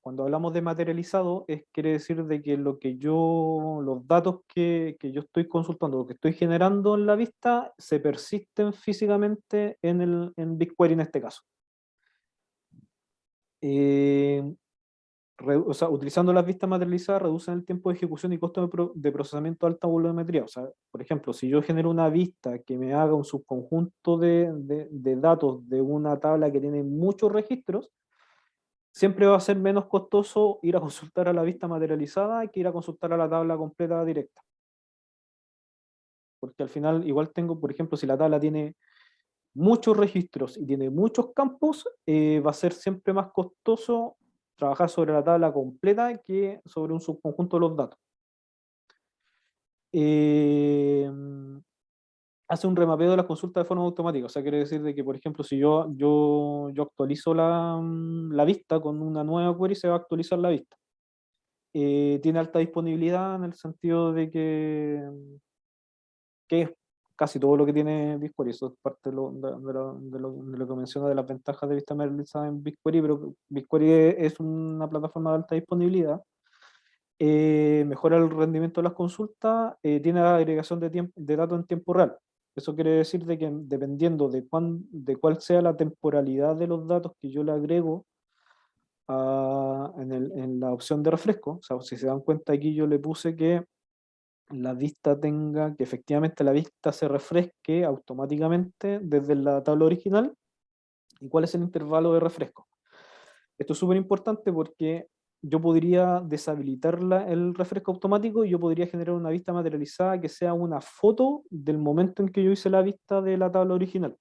Cuando hablamos de materializado, quiere decir de que los datos que yo estoy consultando, lo que estoy generando en la vista, se persisten físicamente en BigQuery en este caso. O sea, utilizando las vistas materializadas reducen el tiempo de ejecución y costo de procesamiento de alta volumetría. O sea, por ejemplo, si yo genero una vista que me haga un subconjunto de datos de una tabla que tiene muchos registros, siempre va a ser menos costoso ir a consultar a la vista materializada que ir a consultar a la tabla completa directa. Porque al final igual tengo, por ejemplo, si la tabla tiene muchos registros y tiene muchos campos, va a ser siempre más costoso trabajar sobre la tabla completa que sobre un subconjunto de los datos. Hace un remapeo de las consultas de forma automática. O sea, quiere decir de que, por ejemplo, si yo actualizo la vista con una nueva query, se va a actualizar la vista. Tiene alta disponibilidad en el sentido de que es casi todo lo que tiene BigQuery. Eso es parte de lo que menciona de las ventajas de vista materializada en BigQuery, pero BigQuery es una plataforma de alta disponibilidad. Mejora el rendimiento de las consultas, tiene agregación de datos en tiempo real. Eso quiere decir de que dependiendo de cuál sea la temporalidad de los datos que yo le agrego en la opción de refresco, o sea, si se dan cuenta aquí yo le puse que que efectivamente la vista se refresque automáticamente desde la tabla original, y cuál es el intervalo de refresco. Esto es súper importante porque yo podría deshabilitar el refresco automático y yo podría generar una vista materializada que sea una foto del momento en que yo hice la vista de la tabla original.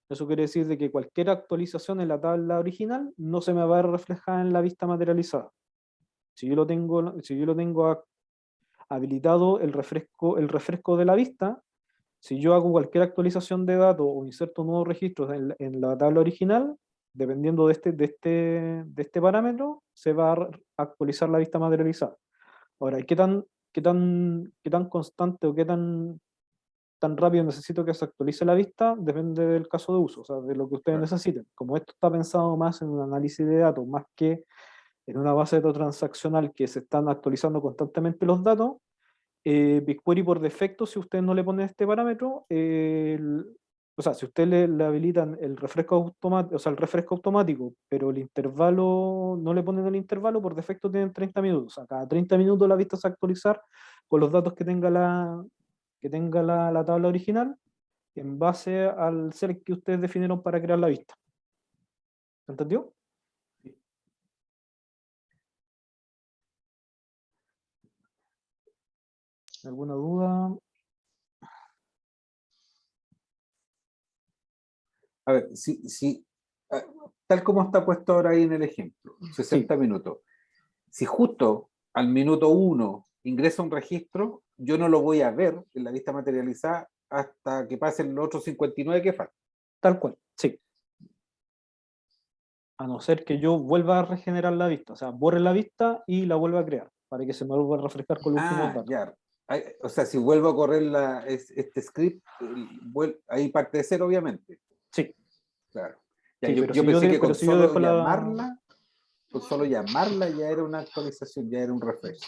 Eso quiere decir de que cualquier actualización en la tabla original no se me va a ver reflejada en la vista materializada. Si yo lo tengo habilitado el refresco de la vista, si yo hago cualquier actualización de datos o inserto nuevos registros en la tabla original, dependiendo de este parámetro, se va a actualizar la vista materializada. Ahora, ¿qué tan constante o qué tan rápido necesito que se actualice la vista? Depende del caso de uso, o sea, de lo que ustedes Claro. necesiten. Como esto está pensado más en un análisis de datos, más que en una base de datos transaccional que se están actualizando constantemente los datos, BigQuery por defecto, si ustedes no le ponen este parámetro, o sea, si ustedes le habilitan el refresco automático, o sea, el refresco automático, pero el intervalo, no le ponen el intervalo, por defecto tienen 30 minutos. O sea, cada 30 minutos la vista se va a actualizar con los datos que tenga la tabla original en base al select que ustedes definieron para crear la vista. ¿Se entendió? ¿Alguna duda? A ver, ah, tal como está puesto ahora ahí en el ejemplo, 60 minutos. Si justo al minuto 1 ingresa un registro, yo no lo voy a ver en la vista materializada hasta que pasen los otros 59 que faltan. Tal cual, sí. A no ser que yo vuelva a regenerar la vista, o sea, borre la vista y la vuelva a crear, para que se me vuelva a refrescar con los últimos datos. Ya. O sea, si vuelvo a correr este script, ahí parte de cero, obviamente. Sí, Claro. Ya, sí, yo pensé que pero con si yo solo dejo llamarla ya era una actualización, ya era un refresh.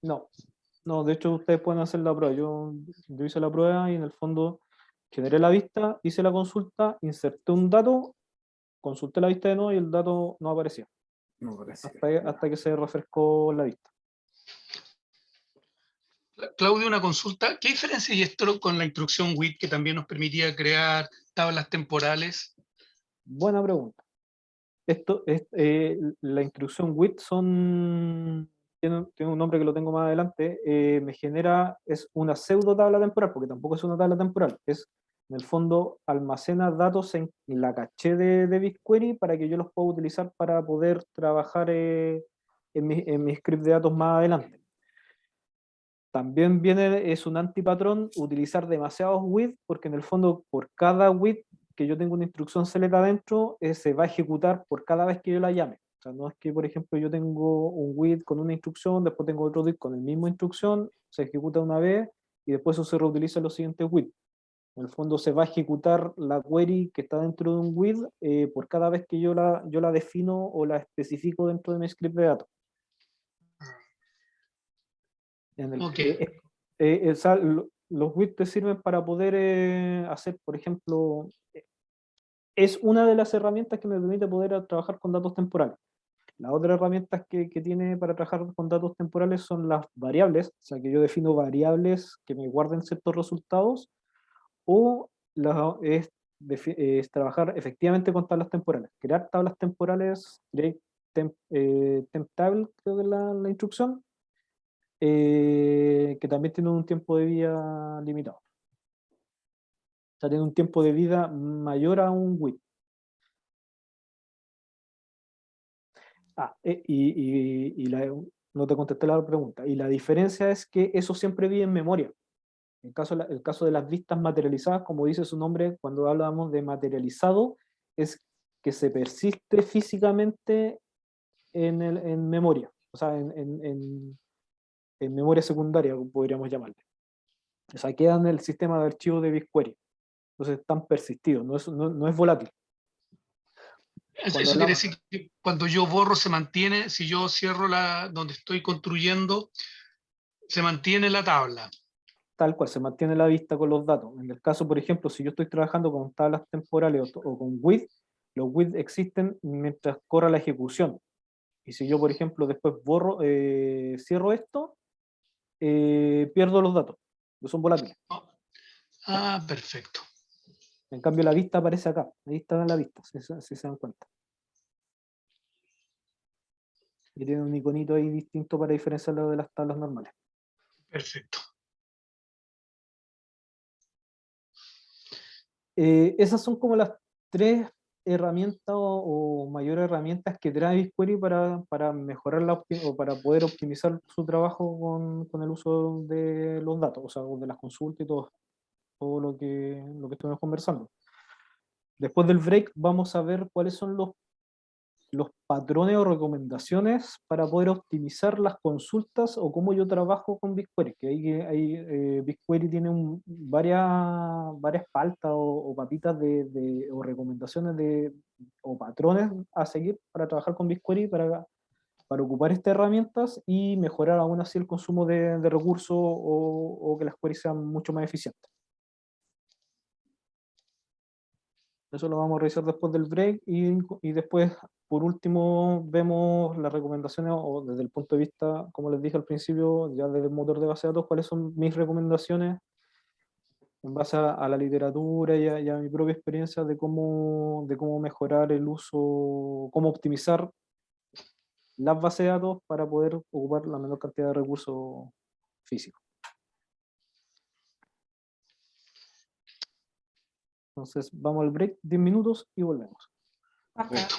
No, de hecho ustedes pueden hacer la prueba. Yo hice la prueba y en el fondo generé la vista, hice la consulta, inserté un dato, consulté la vista de nuevo y el dato no aparecía, No parecía. hasta que se refrescó la vista. Claudio, una consulta. ¿Qué diferencia hay esto con la instrucción WIT que también nos permitía crear tablas temporales? Buena pregunta. La instrucción WIT tiene un nombre que lo tengo más adelante, es una pseudo tabla temporal, porque tampoco es una tabla temporal, en el fondo almacena datos en la caché de BigQuery para que yo los pueda utilizar para poder trabajar en mi script de datos más adelante. También es un antipatrón utilizar demasiados with, porque en el fondo por cada with que yo tengo una instrucción select adentro, se va a ejecutar por cada vez que yo la llame. O sea, no es que, por ejemplo, yo tengo un with con una instrucción, después tengo otro with con la misma instrucción, se ejecuta una vez y después eso se reutiliza en los siguientes with. En el fondo se va a ejecutar la query que está dentro de un with por cada vez que yo la defino o la especifico dentro de mi script de datos. Okay. Los widgets te sirven para poder hacer, por ejemplo, es una de las herramientas que me permite poder trabajar con datos temporales. Las otras herramientas que tiene para trabajar con datos temporales son las variables, o sea que yo defino variables que me guarden ciertos resultados, o es trabajar efectivamente con tablas temporales. Crear tablas temporales, temp table, creo que es la instrucción, que también tiene un tiempo de vida limitado. sea, tiene un tiempo de vida mayor a un WID. No te contesté la pregunta. Y la diferencia es que eso siempre vive en memoria. El caso de las vistas materializadas, como dice su nombre, cuando hablamos de materializado, es que se persiste físicamente en memoria, o sea, en memoria secundaria, podríamos llamarle. O sea, queda en el sistema de archivos de BigQuery. Entonces están persistidos, no es volátil. Eso Cuando quiere hablamos, decir que cuando yo borro se mantiene, si yo cierro donde estoy construyendo, se mantiene la tabla. tal cual, se mantiene la vista con los datos. En el caso, por ejemplo, si yo estoy trabajando con tablas temporales o con with, los with existen mientras corra la ejecución. Y si yo, por ejemplo, después cierro esto, pierdo los datos, no son volátiles. Ah, perfecto. En cambio, la vista aparece acá, ahí está la vista, si se dan cuenta. Y tiene un iconito ahí distinto para diferenciarlo de las tablas normales. Perfecto. Esas son como las tres herramientas o mayores herramientas que trae BigQuery para mejorar o para poder optimizar su trabajo con el uso de los datos, o sea, de las consultas y todo lo que estuvimos conversando. Después del break vamos a ver cuáles son los patrones o recomendaciones para poder optimizar las consultas o cómo yo trabajo con BigQuery, que BigQuery tiene varias pautas o papitas o recomendaciones o patrones a seguir para trabajar con BigQuery, para ocupar estas herramientas y mejorar aún así el consumo de recursos o que las queries sean mucho más eficientes. Eso lo vamos a revisar después del break y después, por último, vemos las recomendaciones o desde el punto de vista, como les dije al principio, ya desde el motor de base de datos, cuáles son mis recomendaciones en base a la literatura y a mi propia experiencia de cómo mejorar el uso, cómo optimizar las bases de datos para poder ocupar la menor cantidad de recursos físicos. Entonces, vamos al break, 10 minutos y volvemos. Perfecto.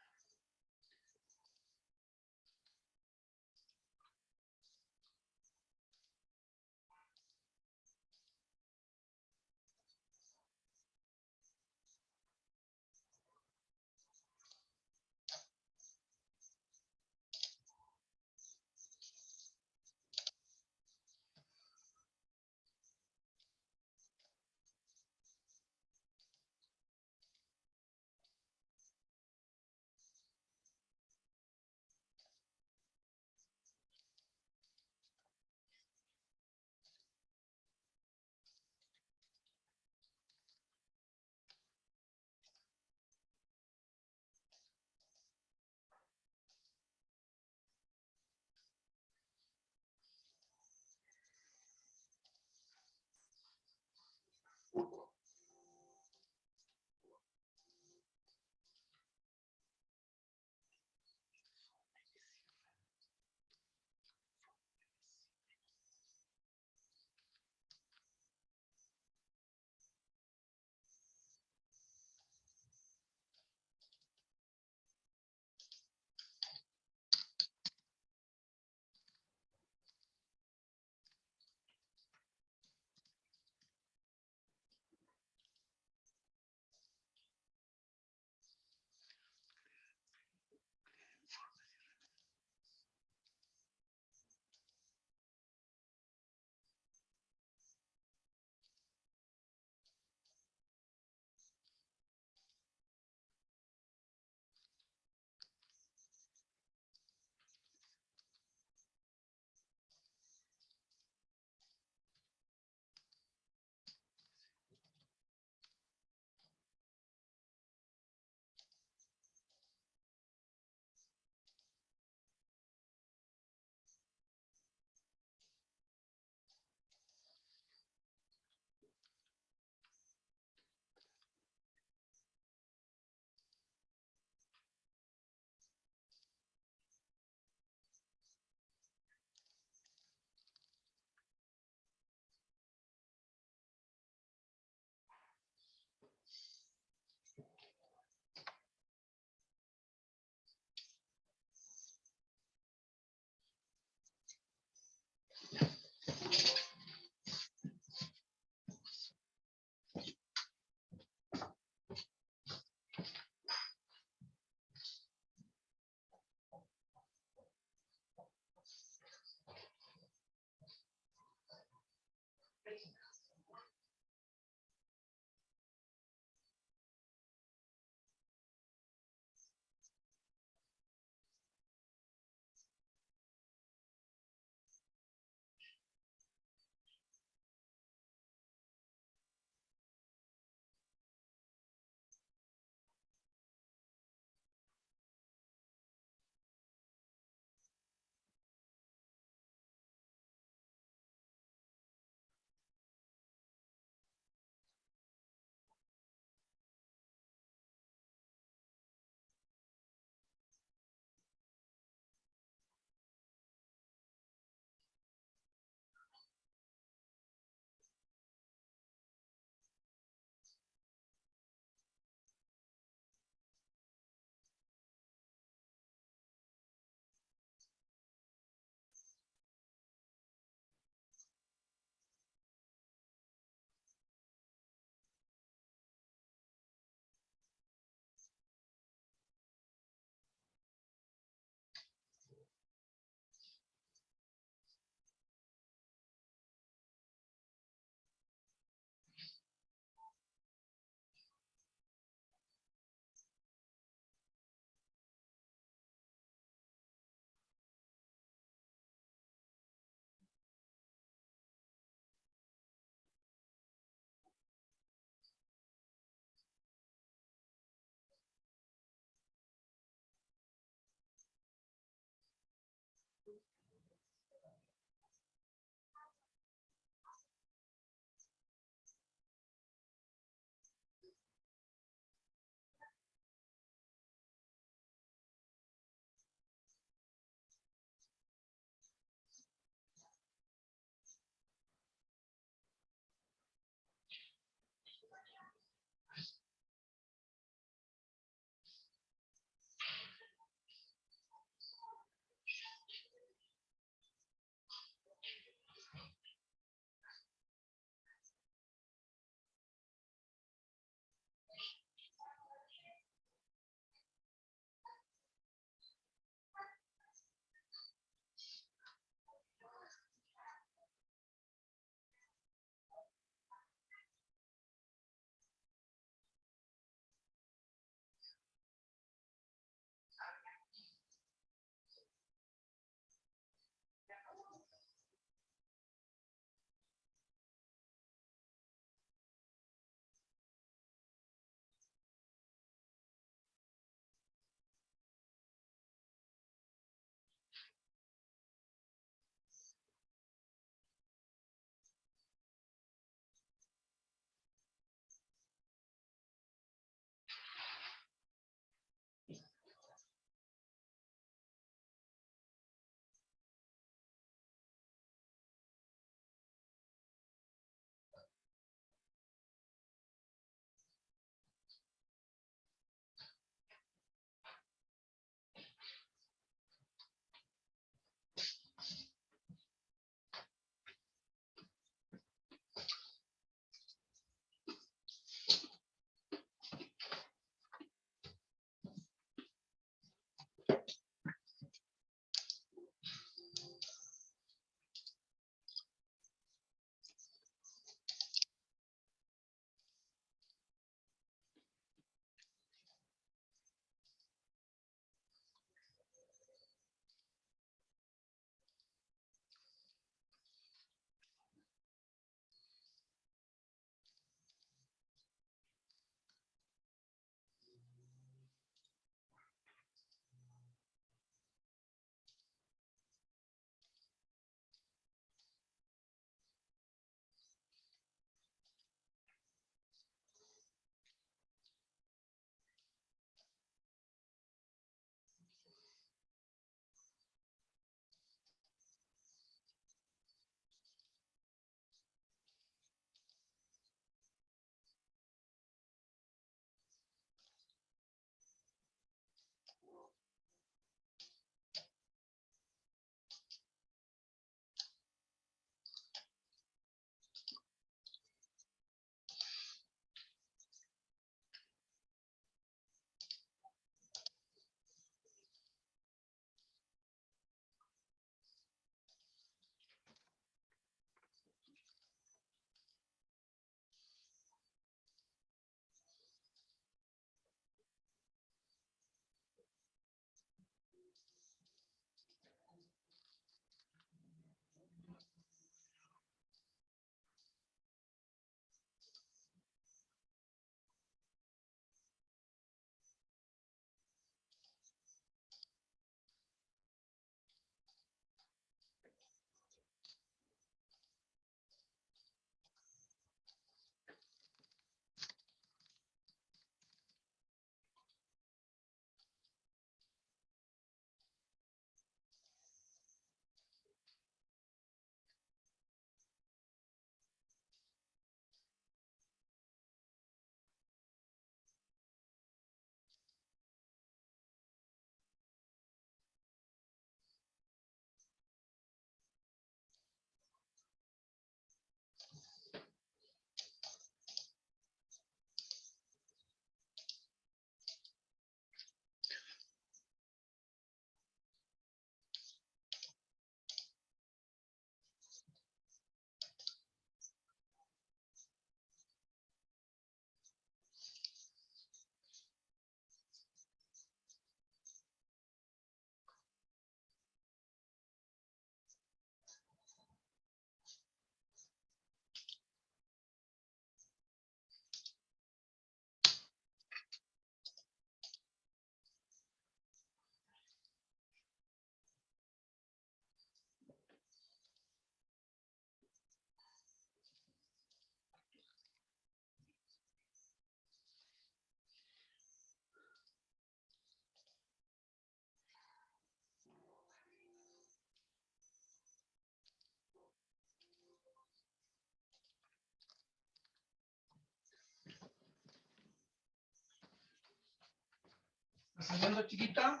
Saliendo chiquita.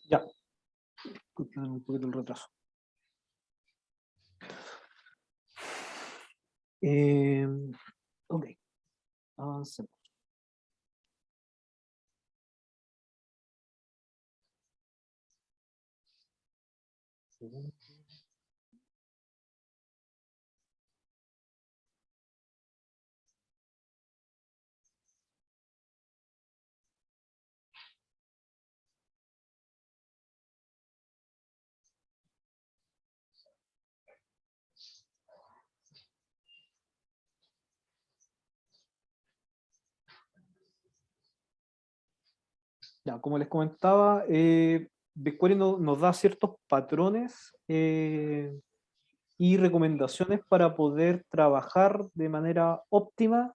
Ya. Disculpen un poquito el retraso. Ok, avancemos. Ya, como les comentaba, BigQuery nos da ciertos patrones y recomendaciones para poder trabajar de manera óptima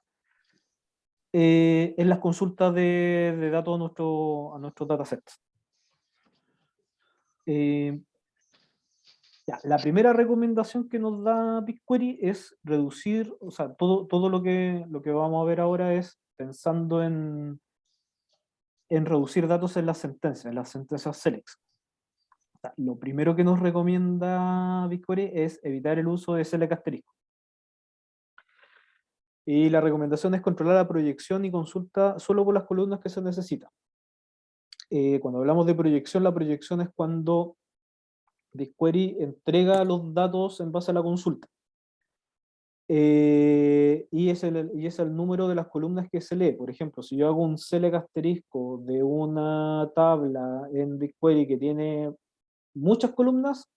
en las consultas de datos a nuestros datasets. Ya, la primera recomendación que nos da BigQuery es reducir, o sea, todo lo que vamos a ver ahora es pensando en reducir datos en las sentencias SELEX. O sea, lo primero que nos recomienda BigQuery es evitar el uso de select asterisco. Y la recomendación es controlar la proyección y consulta solo por las columnas que se necesitan. Cuando hablamos de proyección, la proyección es cuando BigQuery entrega los datos en base a la consulta. Y es el número de las columnas que se lee. Por ejemplo, si yo hago un select asterisco de una tabla en BigQuery que tiene muchas columnas,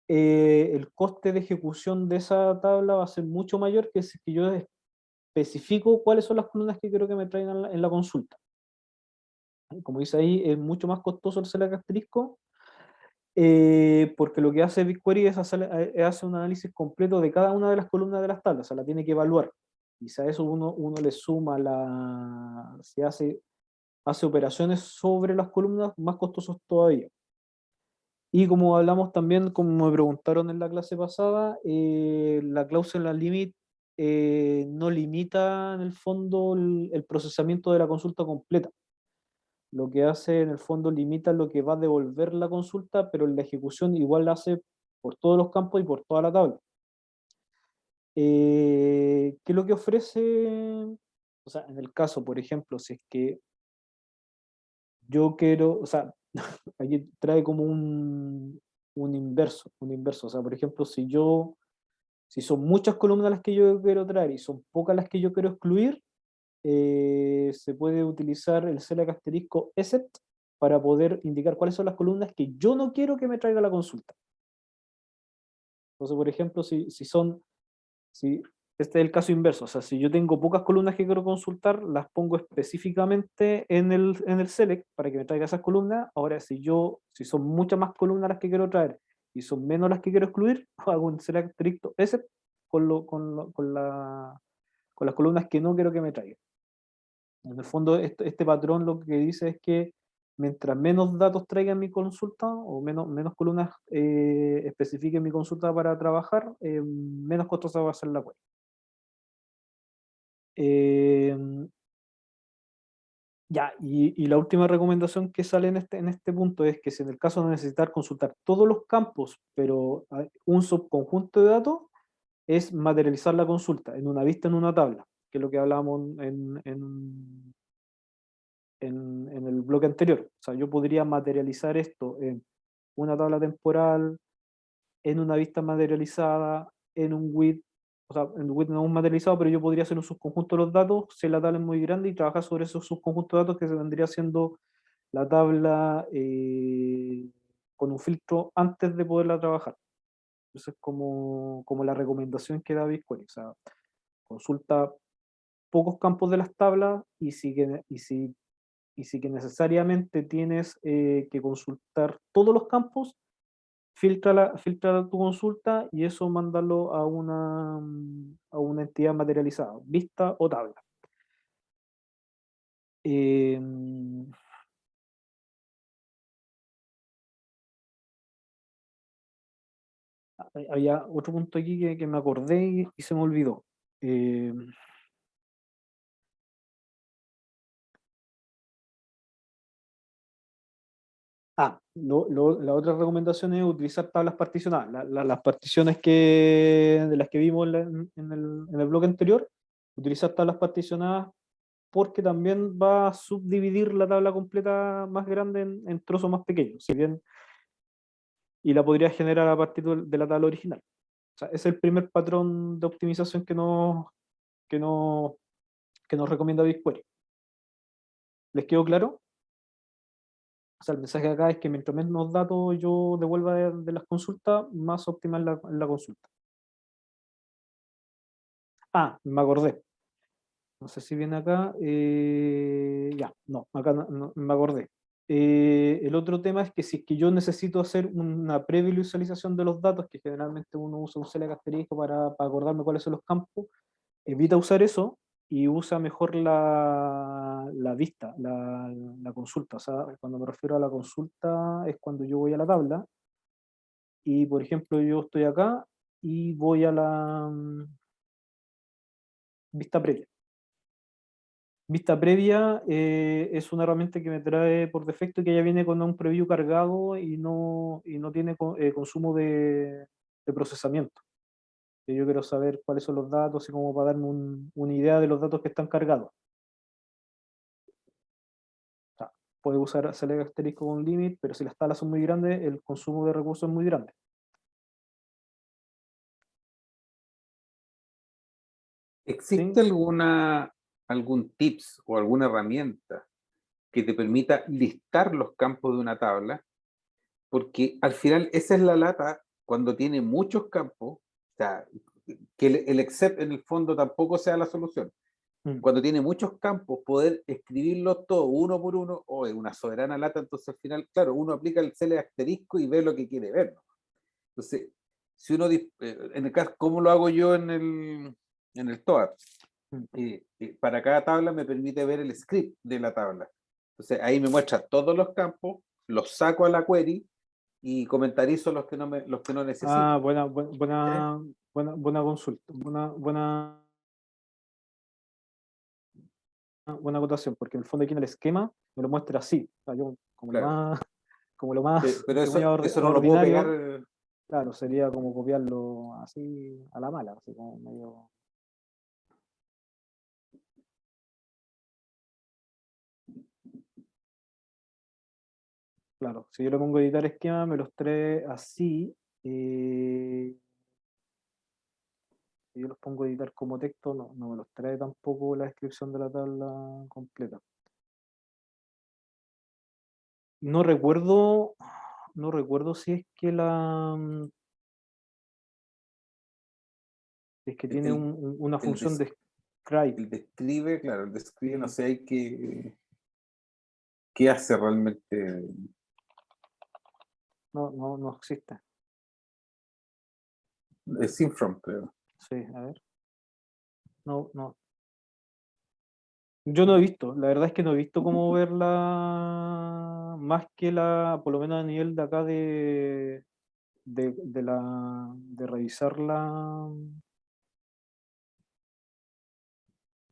el coste de ejecución de esa tabla va a ser mucho mayor que si yo especifico cuáles son las columnas que quiero que me traigan en la consulta. Como dice ahí, es mucho más costoso el select asterisco, porque lo que hace BigQuery es hace un análisis completo de cada una de las columnas de las tablas, o sea, la tiene que evaluar. Y si a eso uno le suma si hace operaciones sobre las columnas, más costosos todavía. Y como hablamos también, como me preguntaron en la clase pasada, la cláusula limit no limita en el fondo el procesamiento de la consulta completa. lo que hace en el fondo limita lo que va a devolver la consulta, pero en la ejecución igual la hace por todos los campos y por toda la tabla. ¿Qué es lo que ofrece? O sea, en el caso, por ejemplo, si es que yo quiero, o sea, aquí trae como un inverso, o sea, por ejemplo, si son muchas columnas las que yo quiero traer y son pocas las que yo quiero excluir, se puede utilizar el select asterisco except para poder indicar cuáles son las columnas que yo no quiero que me traiga la consulta. Entonces, por ejemplo, si este es el caso inverso, o sea, si yo tengo pocas columnas que quiero consultar, las pongo específicamente en el select para que me traiga esas columnas. Ahora, si son muchas más columnas las que quiero traer y son menos las que quiero excluir, hago un select estricto except con las columnas que no quiero que me traiga. En el fondo, este patrón lo que dice es que mientras menos datos traiga en mi consulta o menos columnas especifiquen mi consulta para trabajar, menos costosa va a ser la web. Ya, y la última recomendación que sale en este punto es que si en el caso de necesitar consultar todos los campos, pero hay un subconjunto de datos, es materializar la consulta en una vista, en una tabla, que es lo que hablábamos en el bloque anterior. O sea, yo podría materializar esto en una tabla temporal, en una vista materializada, en un width, o sea, en width no un materializado, pero yo podría hacer un subconjunto de los datos, si la tabla es muy grande, y trabajar sobre esos subconjuntos de datos que se vendría siendo la tabla con un filtro antes de poderla trabajar. Esa es como la recomendación que da BigQuery. O sea, consulta pocos campos de las tablas y si que necesariamente tienes que consultar todos los campos, filtra tu consulta y eso mándalo a una entidad materializada, vista o tabla. Eh, Había otro punto aquí que me acordé y se me olvidó. Eh, la otra recomendación es utilizar tablas particionadas. Las particiones de las que vimos en el bloque anterior, utilizar tablas particionadas porque también va a subdividir la tabla completa más grande en trozos más pequeños, si bien, y la podría generar a partir de la tabla original. O sea, es el primer patrón de optimización que nos, que nos recomienda BigQuery. ¿Les quedó claro? O sea, el mensaje acá es que mientras menos datos yo devuelva de las consultas, más óptima es la consulta. Me acordé. No sé si viene acá. Ya, no, acá no, me acordé. El otro tema es que si es que yo necesito hacer una previsualización de los datos, que generalmente uno usa un select asterisco para acordarme cuáles son los campos, evita usar eso y usa mejor la vista, la consulta. O sea, cuando me refiero a la consulta es cuando yo voy a la tabla y, por ejemplo, yo estoy acá y voy a la vista previa. Vista previa es una herramienta que me trae por defecto que ya viene con un preview cargado y no tiene consumo de procesamiento. Yo quiero saber cuáles son los datos y como para darme una idea de los datos que están cargados. O sea, puede usar select asterisco con limit, pero si las tablas son muy grandes, el consumo de recursos es muy grande. ¿Existe ¿Sí? algún tips o alguna herramienta que te permita listar los campos de una tabla? Porque al final esa es la lata cuando tiene muchos campos, o sea, que el except en el fondo tampoco sea la solución. Mm. Cuando tiene muchos campos, poder escribirlos todos uno por uno, es una soberana lata, entonces al final, claro, uno aplica el select asterisco y ve lo que quiere ver, ¿no? Entonces, si uno, en el caso, ¿cómo lo hago yo en el TOA? Mm. Para cada tabla me permite ver el script de la tabla. Entonces ahí me muestra todos los campos, los saco a la query y comentarizo los que no necesito. Buena consulta, buena acotación, porque en el fondo aquí en el esquema me lo muestre así. O sea, yo, como Claro. como lo más Pero entre comillas, eso no lo puedo ordinario, pegar. claro, sería como copiarlo así a la mala, así como medio. Claro, si yo le pongo editar esquema, me los trae así. Si yo los pongo a editar como texto, no me los trae tampoco la descripción de la tabla completa. No recuerdo si es que si es que tiene El, una el función des- de scribe. el describe, claro, el describe, no sé, hay qué hace realmente. No existe. Es sin from, creo. Sí, a ver. No. Yo no he visto, la verdad es que no he visto cómo verla más que por lo menos a nivel de acá de revisar no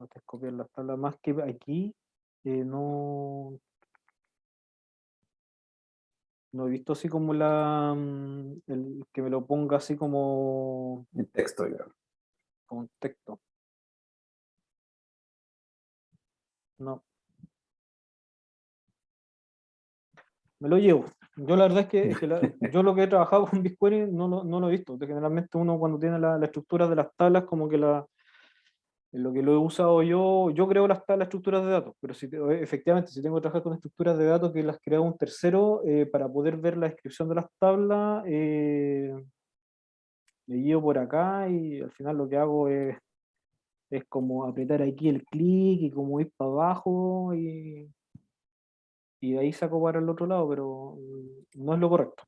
te copiar las tablas, más que aquí, no, no he visto así como el que me lo ponga así En texto, digamos. como un texto. No, me lo llevo. Yo la verdad es que yo lo que he trabajado con BigQuery no lo he visto. Generalmente uno cuando tiene la estructura de las tablas, como que en lo que lo he usado yo creo las estructuras de datos, pero efectivamente, si tengo que trabajar con estructuras de datos que las crea un tercero, para poder ver la descripción de las tablas, me guío por acá y al final lo que hago es como apretar aquí el clic y como ir para abajo y de ahí saco para el otro lado, pero no es lo correcto.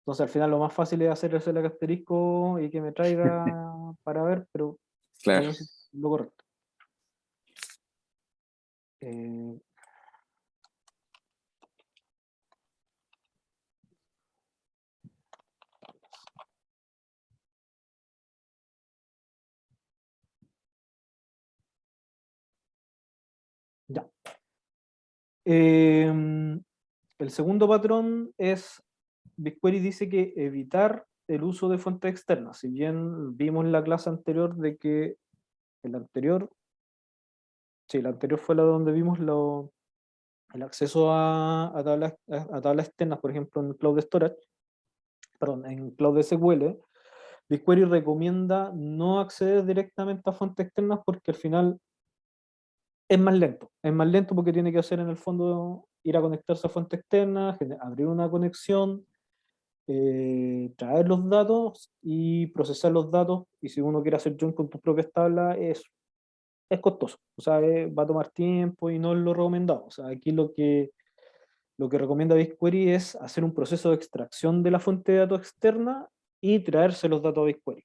Entonces al final lo más fácil es hacer el asterisco y que me traiga para ver, pero Claro. no es lo correcto. Eh, ya. El segundo patrón es, BigQuery dice que evitar el uso de fuentes externas. Si bien vimos en la clase anterior de que el anterior, sí, la anterior fue la donde vimos el acceso a tablas externas, por ejemplo en Cloud Storage, perdón, en Cloud SQL, BigQuery recomienda no acceder directamente a fuentes externas porque al final es más lento porque tiene que hacer en el fondo ir a conectarse a fuentes externas, abrir una conexión, traer los datos y procesar los datos, y si uno quiere hacer join con tus propias tablas, es costoso, o sea, va a tomar tiempo y no es lo recomendado. O sea, aquí lo que recomienda BigQuery es hacer un proceso de extracción de la fuente de datos externa y traerse los datos a BigQuery.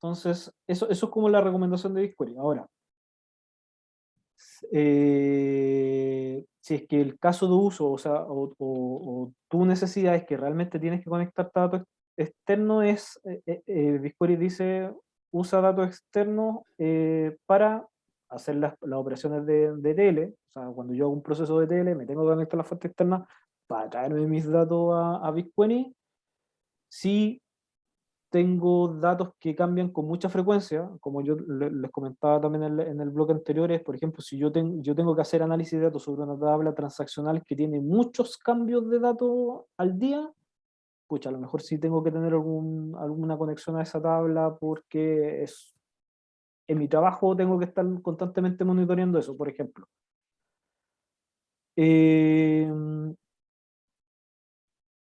Entonces, eso es como la recomendación de BigQuery. Ahora, si es que el caso de uso, o sea, o tu necesidad es que realmente tienes que conectar datos externos, BigQuery dice, usa datos externos para hacer las operaciones de TL. O sea, cuando yo hago un proceso de TL, me tengo que conectar a la fuente externa para traerme mis datos a BigQuery. Si tengo datos que cambian con mucha frecuencia, como yo les comentaba también en el blog anterior, es, por ejemplo, si yo tengo que hacer análisis de datos sobre una tabla transaccional que tiene muchos cambios de datos al día, pucha, a lo mejor sí tengo que tener alguna conexión a esa tabla porque en mi trabajo tengo que estar constantemente monitoreando eso, por ejemplo. Eh,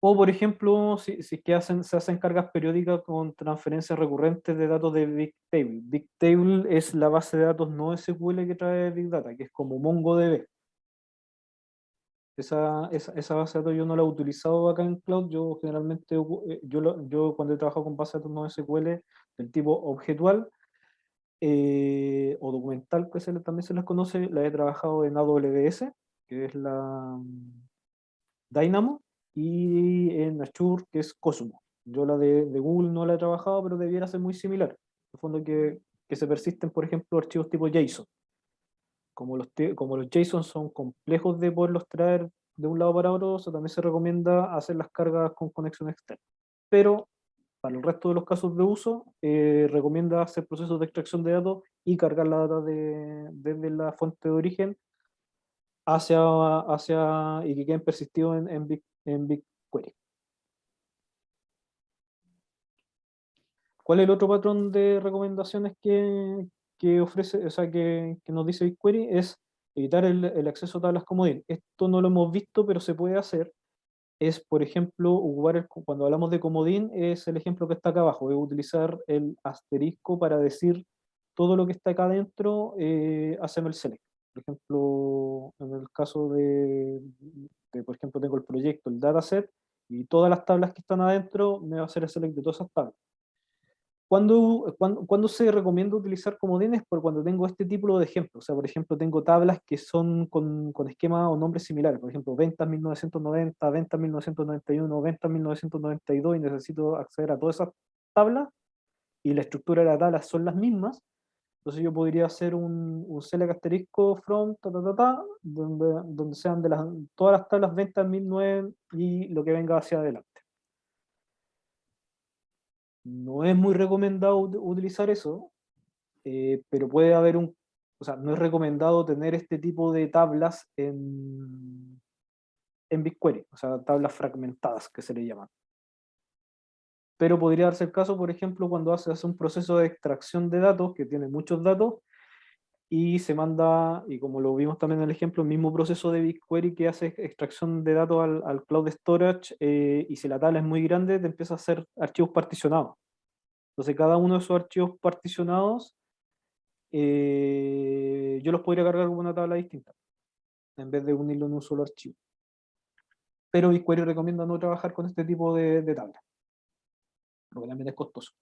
O, por ejemplo, si es que se hacen cargas periódicas con transferencias recurrentes de datos de Bigtable. Bigtable es la base de datos no SQL que trae Big Data, que es como MongoDB. Esa base de datos yo no la he utilizado acá en Cloud. Yo generalmente, yo cuando he trabajado con bases de datos no SQL del tipo objetual o documental, que también se les conoce, la he trabajado en AWS, que es la Dynamo, y en Azure, que es Cosmos. Yo la de Google no la he trabajado, pero debiera ser muy similar. En el fondo que se persisten, por ejemplo, archivos tipo JSON. Como los JSON son complejos de poderlos traer de un lado para otro, también se recomienda hacer las cargas con conexión externa. Pero para el resto de los casos de uso, recomienda hacer procesos de extracción de datos y cargar la data desde la fuente de origen y que queden persistidos en BigQuery. ¿Cuál es el otro patrón de recomendaciones que ofrece, o sea, que nos dice BigQuery? Es evitar el acceso a tablas comodín. Esto no lo hemos visto, pero se puede hacer. Es, por ejemplo, cuando hablamos de comodín, es el ejemplo que está acá abajo, es utilizar el asterisco para decir todo lo que está acá adentro, haceme el select. Por ejemplo, en el caso por ejemplo, tengo el proyecto, el dataset, y todas las tablas que están adentro, me va a hacer el select de todas esas tablas. ¿Cuándo se recomienda utilizar comodines? Por cuando tengo este tipo de ejemplos. O sea, por ejemplo, tengo tablas que son con esquemas o nombres similares. Por ejemplo, ventas 1990, ventas 1991, ventas 1992, y necesito acceder a todas esas tablas y la estructura de la tabla son las mismas. Entonces yo podría hacer un select asterisco from, donde sean todas las tablas ventas 1900 y lo que venga hacia adelante. No es muy recomendado utilizar eso, pero puede haber o sea, no es recomendado tener este tipo de tablas en BigQuery, o sea, tablas fragmentadas que se le llaman. Pero podría darse el caso, por ejemplo, cuando hace un proceso de extracción de datos que tiene muchos datos y se manda, y como lo vimos también en el ejemplo, el mismo proceso de BigQuery que hace extracción de datos al Cloud Storage, y si la tabla es muy grande, te empieza a hacer archivos particionados. Entonces cada uno de esos archivos particionados, yo los podría cargar como una tabla distinta, en vez de unirlo en un solo archivo. Pero BigQuery recomienda no trabajar con este tipo de tablas, porque también es costoso.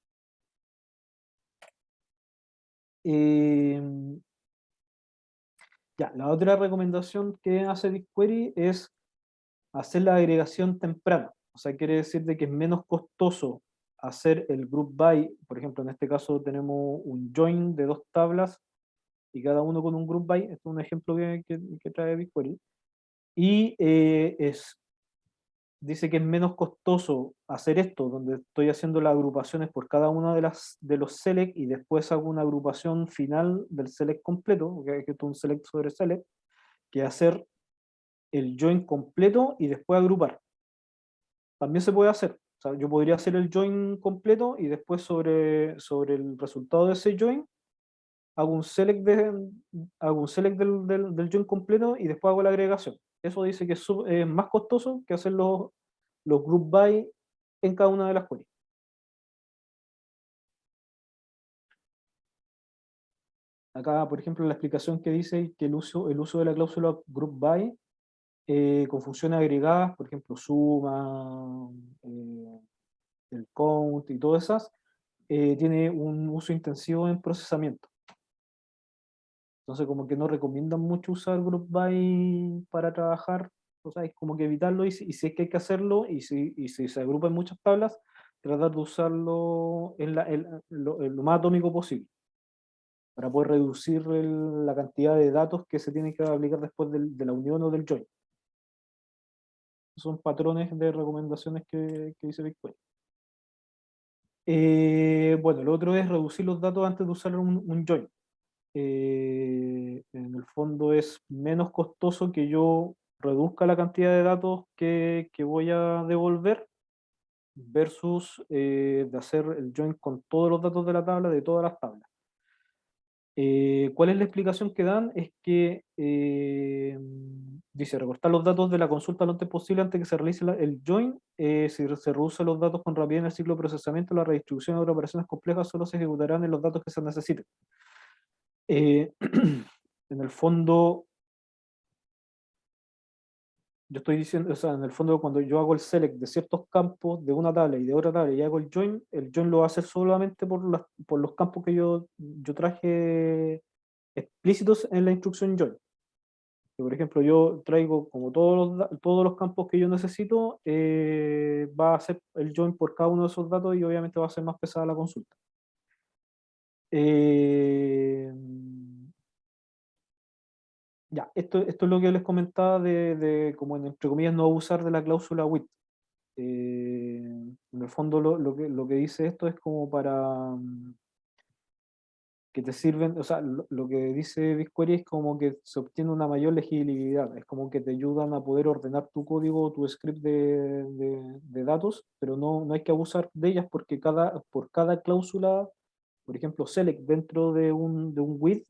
Ya, la otra recomendación que hace BigQuery es hacer la agregación temprana. O sea, quiere decir de que es menos costoso hacer el group by. Por ejemplo, en este caso tenemos un join de dos tablas y cada uno con un group by. Este es un ejemplo que trae BigQuery. Y dice que es menos costoso hacer esto, donde estoy haciendo las agrupaciones por cada una de los select y después hago una agrupación final del select completo, que es un select sobre select, que hacer el join completo y después agrupar. También se puede hacer. O sea, yo podría hacer el join completo y después sobre el resultado de ese join hago un select, del join completo y después hago la agregación. Eso dice que es más costoso que hacer los group by en cada una de las queries. Acá, por ejemplo, la explicación que dice que el uso de la cláusula group by, con funciones agregadas, por ejemplo, suma, el count y todas esas, tiene un uso intensivo en procesamiento. Entonces, como que no recomiendan mucho usar group by para trabajar, o sea, es como que evitarlo, y si es que hay que hacerlo, y si se agrupa en muchas tablas, tratar de usarlo en lo más atómico posible, para poder reducir la cantidad de datos que se tienen que aplicar después de la unión o del join. Son patrones de recomendaciones que dice BigQuery. Bueno, lo otro es reducir los datos antes de usar un join. En el fondo es menos costoso que yo reduzca la cantidad de datos que voy a devolver versus de hacer el join con todos los datos de la tabla, de todas las tablas. ¿Cuál es la explicación que dan? Es que dice recortar los datos de la consulta lo antes posible antes que se realice el join. Si se reducen los datos con rapidez en el ciclo de procesamiento, la redistribución de otras operaciones complejas solo se ejecutarán en los datos que se necesiten. En el fondo, yo estoy diciendo, o sea, en el fondo cuando yo hago el select de ciertos campos de una tabla y de otra tabla y hago el join lo va a hacer solamente por los campos que yo traje explícitos en la instrucción join. que, por ejemplo, yo traigo como todos los campos que yo necesito, va a ser el join por cada uno de esos datos y obviamente va a ser más pesada la consulta. Ya, esto es lo que les comentaba de como entre comillas no abusar de la cláusula WIT. En el fondo lo que dice esto es como para que te sirven, o sea, lo que dice BigQuery es como que se obtiene una mayor legibilidad, es como que te ayudan a poder ordenar tu código, tu script de datos, pero no hay que abusar de ellas porque por cada cláusula, por ejemplo, select dentro de un with,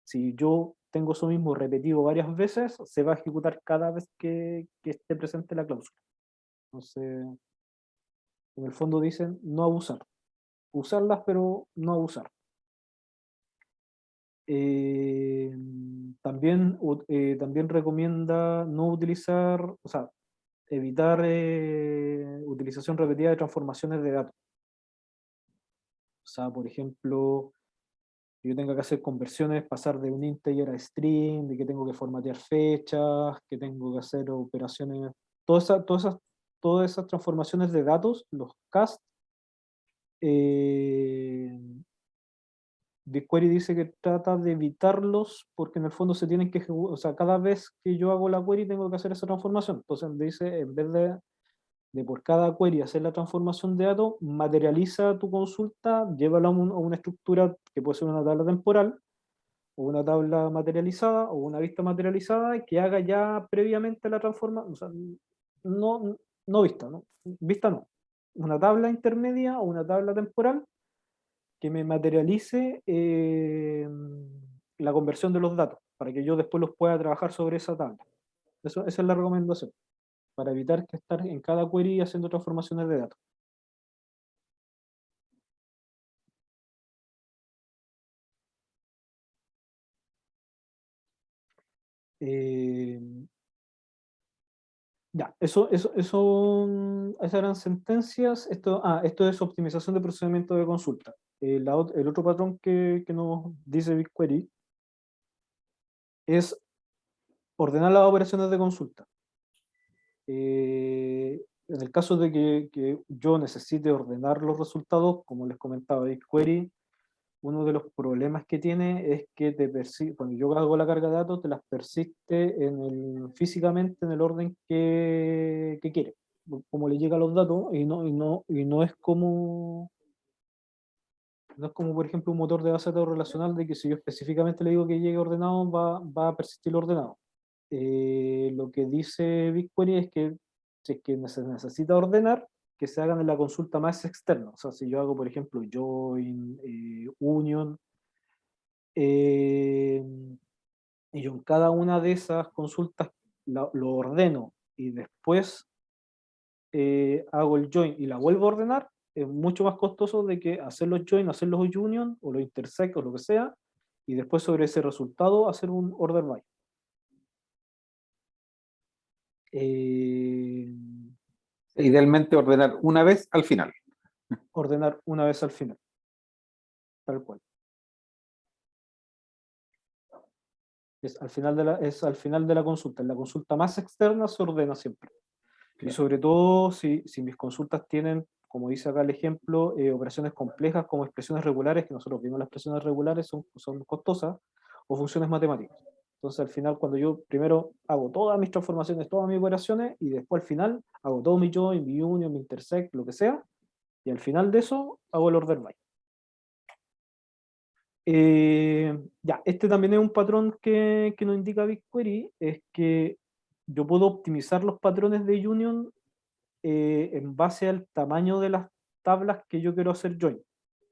si yo tengo eso mismo repetido varias veces, se va a ejecutar cada vez que esté presente la cláusula. Entonces, en el fondo dicen no abusar, usarlas pero no abusar. Eh, también recomienda no utilizar, o sea, evitar utilización repetida de transformaciones de datos. O sea, por ejemplo, que yo tenga que hacer conversiones, pasar de un integer a string, de que tengo que formatear fechas, que tengo que hacer operaciones, todas esas transformaciones de datos, los cast, BigQuery dice que trata de evitarlos porque en el fondo se tienen que ejecutar, o sea, cada vez que yo hago la query tengo que hacer esa transformación. Entonces dice, en vez de por cada query hacer la transformación de datos, materializa tu consulta, llévala a una estructura que puede ser una tabla temporal, o una tabla materializada, o una vista materializada, que haga ya previamente la transformación, o sea, no vista, ¿no? Vista no. Una tabla intermedia o una tabla temporal que me materialice la conversión de los datos, para que yo después los pueda trabajar sobre esa tabla. Esa es la recomendación, para evitar que estar en cada query haciendo transformaciones de datos. Eh, ya, esas eran sentencias. Esto es optimización de procedimiento de consulta. El otro patrón que nos dice BigQuery es ordenar las operaciones de consulta. En el caso de que yo necesite ordenar los resultados, como les comentaba, BigQuery, uno de los problemas que tiene es que cuando yo hago la carga de datos, te las persiste físicamente en el orden que quiere, como le llega a los datos, y no es como, por ejemplo, un motor de base de datos relacional, de que si yo específicamente le digo que llegue ordenado, va a persistir ordenado. Lo que dice BigQuery es que si es que se necesita ordenar, que se hagan en la consulta más externa. O sea, si yo hago, por ejemplo, join, union, y yo en cada una de esas consultas lo ordeno y después hago el join y la vuelvo a ordenar, es mucho más costoso de que hacer los join, hacer los union o los intersect o lo que sea, y después sobre ese resultado hacer un order by. Idealmente ordenar una vez al final. Ordenar una vez al final, tal cual. Es al final de la consulta. En la consulta más externa se ordena siempre. Y sobre todo si mis consultas tienen, como dice acá el ejemplo, operaciones complejas como expresiones regulares, que nosotros vimos las expresiones regulares son costosas, o funciones matemáticas. Entonces al final, cuando yo primero hago todas mis transformaciones, todas mis operaciones, y después al final hago todo mi join, mi union, mi intersect, lo que sea, y al final de eso hago el order by. Ya, este también es un patrón que nos indica BigQuery, es que yo puedo optimizar los patrones de union en base al tamaño de las tablas que yo quiero hacer join.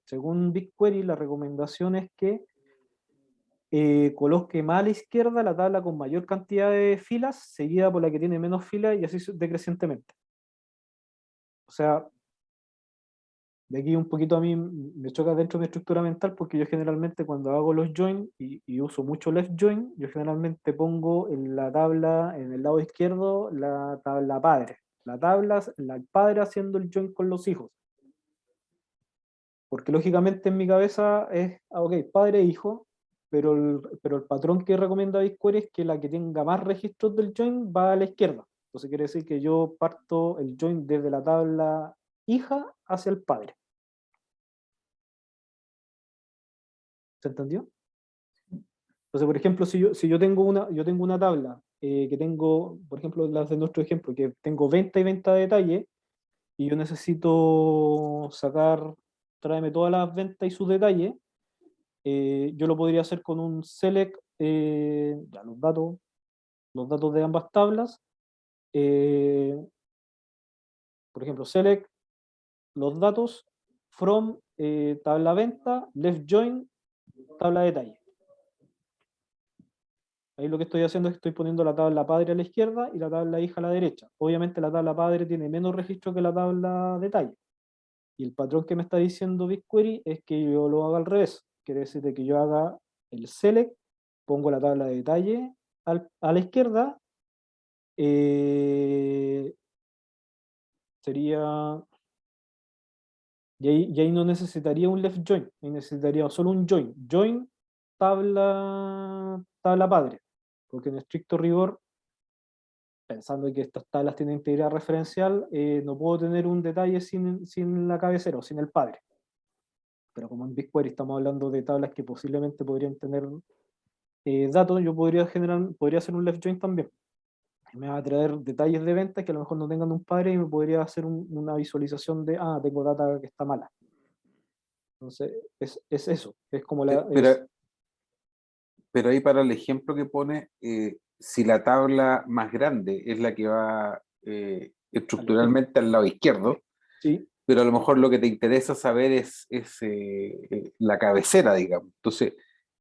Según BigQuery, la recomendación es que coloque más a la izquierda la tabla con mayor cantidad de filas, seguida por la que tiene menos filas y así decrecientemente. O sea, de aquí un poquito a mí me choca dentro de mi estructura mental porque yo generalmente cuando hago los join y uso mucho left join, yo generalmente pongo en la tabla, en el lado izquierdo, la tabla padre. El padre haciendo el join con los hijos. Porque lógicamente en mi cabeza es, ok, padre e hijo, pero el patrón que recomienda BigQuery es que la que tenga más registros del join va a la izquierda. Entonces quiere decir que yo parto el join desde la tabla hija hacia el padre. ¿Se entendió? Entonces, por ejemplo, si yo tengo una tabla que tengo, por ejemplo, las de nuestro ejemplo, que tengo venta y venta de detalle, y yo necesito tráeme todas las ventas y sus detalles, yo lo podría hacer con un select, ya, los datos de ambas tablas, eh, por ejemplo, select los datos from tabla venta, left join, tabla detalle. Ahí lo que estoy haciendo es que estoy poniendo la tabla padre a la izquierda y la tabla hija a la derecha. Obviamente la tabla padre tiene menos registro que la tabla detalle. Y el patrón que me está diciendo BigQuery es que yo lo haga al revés. Quiere decir de que yo haga el select, pongo la tabla de detalle a la izquierda, sería... Y ahí no necesitaría un left join, ahí necesitaría solo un join. Join tabla padre. Porque en estricto rigor, pensando que estas tablas tienen integridad referencial, no puedo tener un detalle sin la cabecera o sin el padre. Pero como en BigQuery estamos hablando de tablas que posiblemente podrían tener datos, yo podría hacer un left join también. Me va a traer detalles de ventas que a lo mejor no tengan un padre y me podría hacer una visualización de, tengo data que está mala. Entonces, es eso, es como Pero ahí para el ejemplo que pone, si la tabla más grande es la que va estructuralmente al lado izquierdo, sí, pero a lo mejor lo que te interesa saber es la cabecera, digamos. Entonces,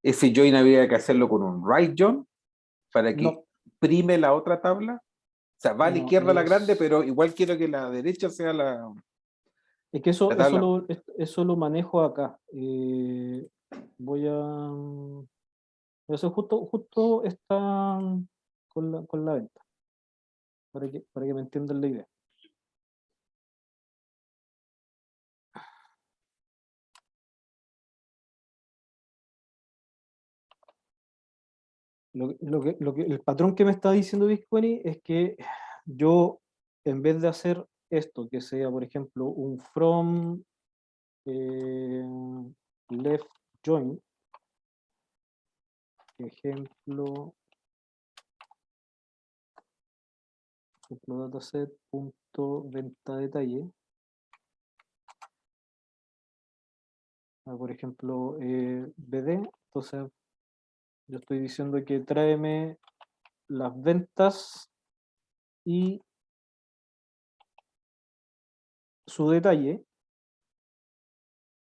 ese join habría que hacerlo con un right join para que no, prime la otra tabla. O sea, va a la no, izquierda la grande, pero igual quiero que la derecha sea es que eso, la eso, tabla. lo, eso lo manejo acá. Voy eso justo está con la venta, para que me entiendan la idea. El patrón que me está diciendo BigQuery es que yo, en vez de hacer esto, que sea, por ejemplo, un from left join, ejemplo dataset.venta detalle, por ejemplo, BD, entonces yo estoy diciendo que tráeme las ventas y su detalle,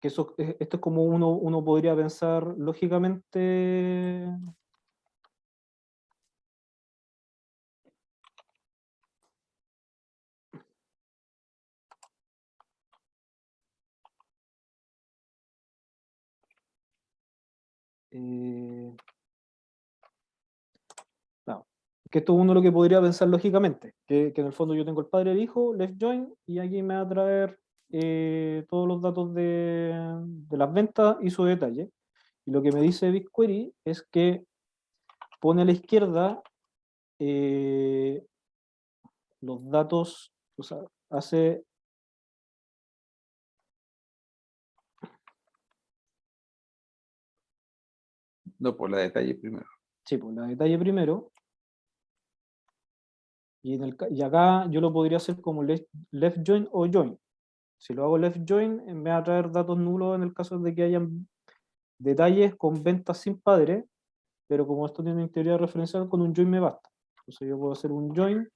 que esto es como uno podría pensar lógicamente. Claro, que esto es uno lo que podría pensar lógicamente, que en el fondo yo tengo el padre y el hijo, left join, y aquí me va a traer todos los datos de las ventas y su detalle. Y lo que me dice BigQuery es que pone a la izquierda eh, los datos, o sea, hace, No, por la detalle primero. sí, pues la detalle primero, y acá yo lo podría hacer como left join o join. Si lo hago left join, me va a traer datos nulos en el caso de que hayan detalles con ventas sin padre, pero como esto tiene integridad referencial, con un join me basta. Entonces yo puedo hacer un join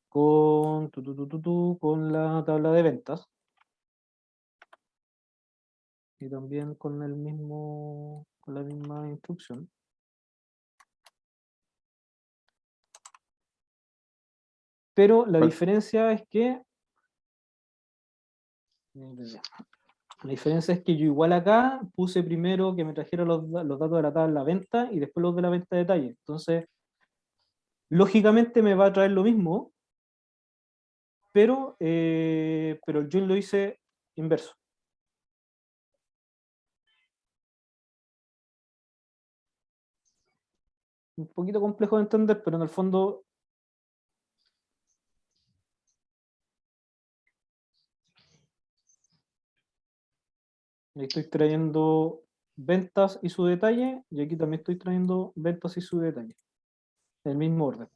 con la tabla de ventas y también con la misma instrucción. Pero la diferencia es que yo igual acá puse primero que me trajera los datos de la tabla venta y después los de la venta de detalle. Entonces, lógicamente me va a traer lo mismo, pero el join lo hice inverso. un poquito complejo de entender, pero en el fondo ahí estoy trayendo ventas y su detalle, y aquí también estoy trayendo ventas y su detalle, en el mismo orden.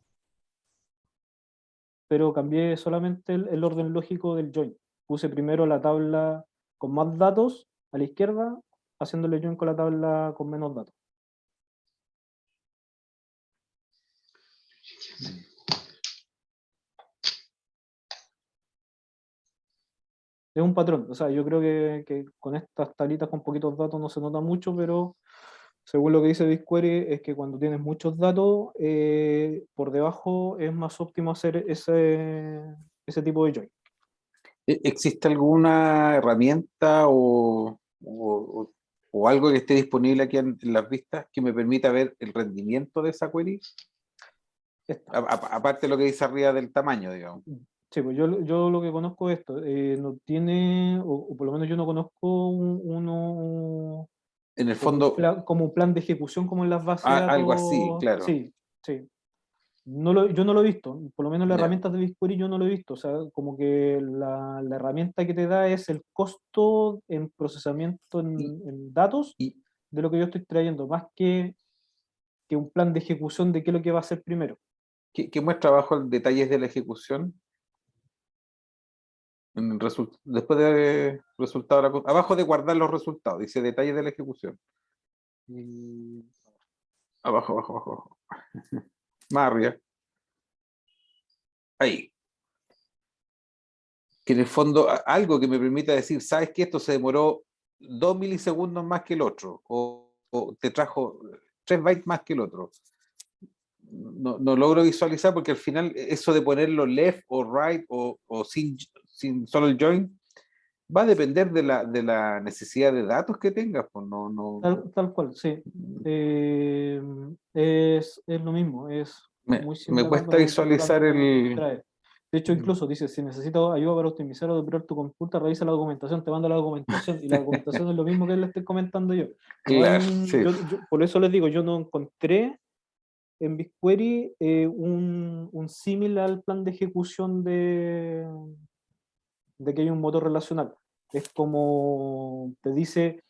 Pero cambié solamente el orden lógico del join. Puse primero la tabla con más datos a la izquierda, haciéndole join con la tabla con menos datos. Es un patrón, o sea, yo creo que con estas tablitas con poquitos datos no se nota mucho, pero según lo que dice BigQuery es que cuando tienes muchos datos, por debajo es más óptimo hacer ese tipo de join. ¿Existe alguna herramienta o algo que esté disponible aquí en las vistas que me permita ver el rendimiento de esa query? Esta. Aparte de lo que dice arriba del tamaño, digamos. Sí, pues yo lo que conozco es esto, no tiene, o por lo menos yo no conozco uno En el como fondo, como un plan de ejecución como en las bases de algo así, datos. claro. Sí, sí. Yo no lo he visto, por lo menos las Ya. herramientas de BigQuery yo no lo he visto, o sea, como que la herramienta que te da es el costo en procesamiento en datos Y de lo que yo estoy trayendo, más que un plan de ejecución de qué es lo que va a hacer primero. ¿qué muestra abajo el detalles de la ejecución? Después de resultado, abajo de guardar los resultados, dice detalles de la ejecución. Y Abajo, abajo, abajo, abajo. Más arriba. Ahí. Que en el fondo algo que me permita decir, ¿sabes que esto se demoró 2 milisegundos más que el otro? O te trajo 3 bytes más que el otro. No logro visualizar porque al final eso de ponerlo left o right o sin solo el join va a depender de la necesidad de datos que tengas. Pues tal cual, sí. Es lo mismo, es muy me similar cuesta a lo visualizar tanto como el... trae. De hecho, incluso dice, si necesitas ayuda para optimizar o depurar tu consulta, revisa la documentación, te manda la documentación, y la documentación es lo mismo que le estoy comentando yo. No hay Claro, sí. por eso les digo, yo no encontré en BigQuery un símil al plan de ejecución de que hay un motor relacional. Es como te dice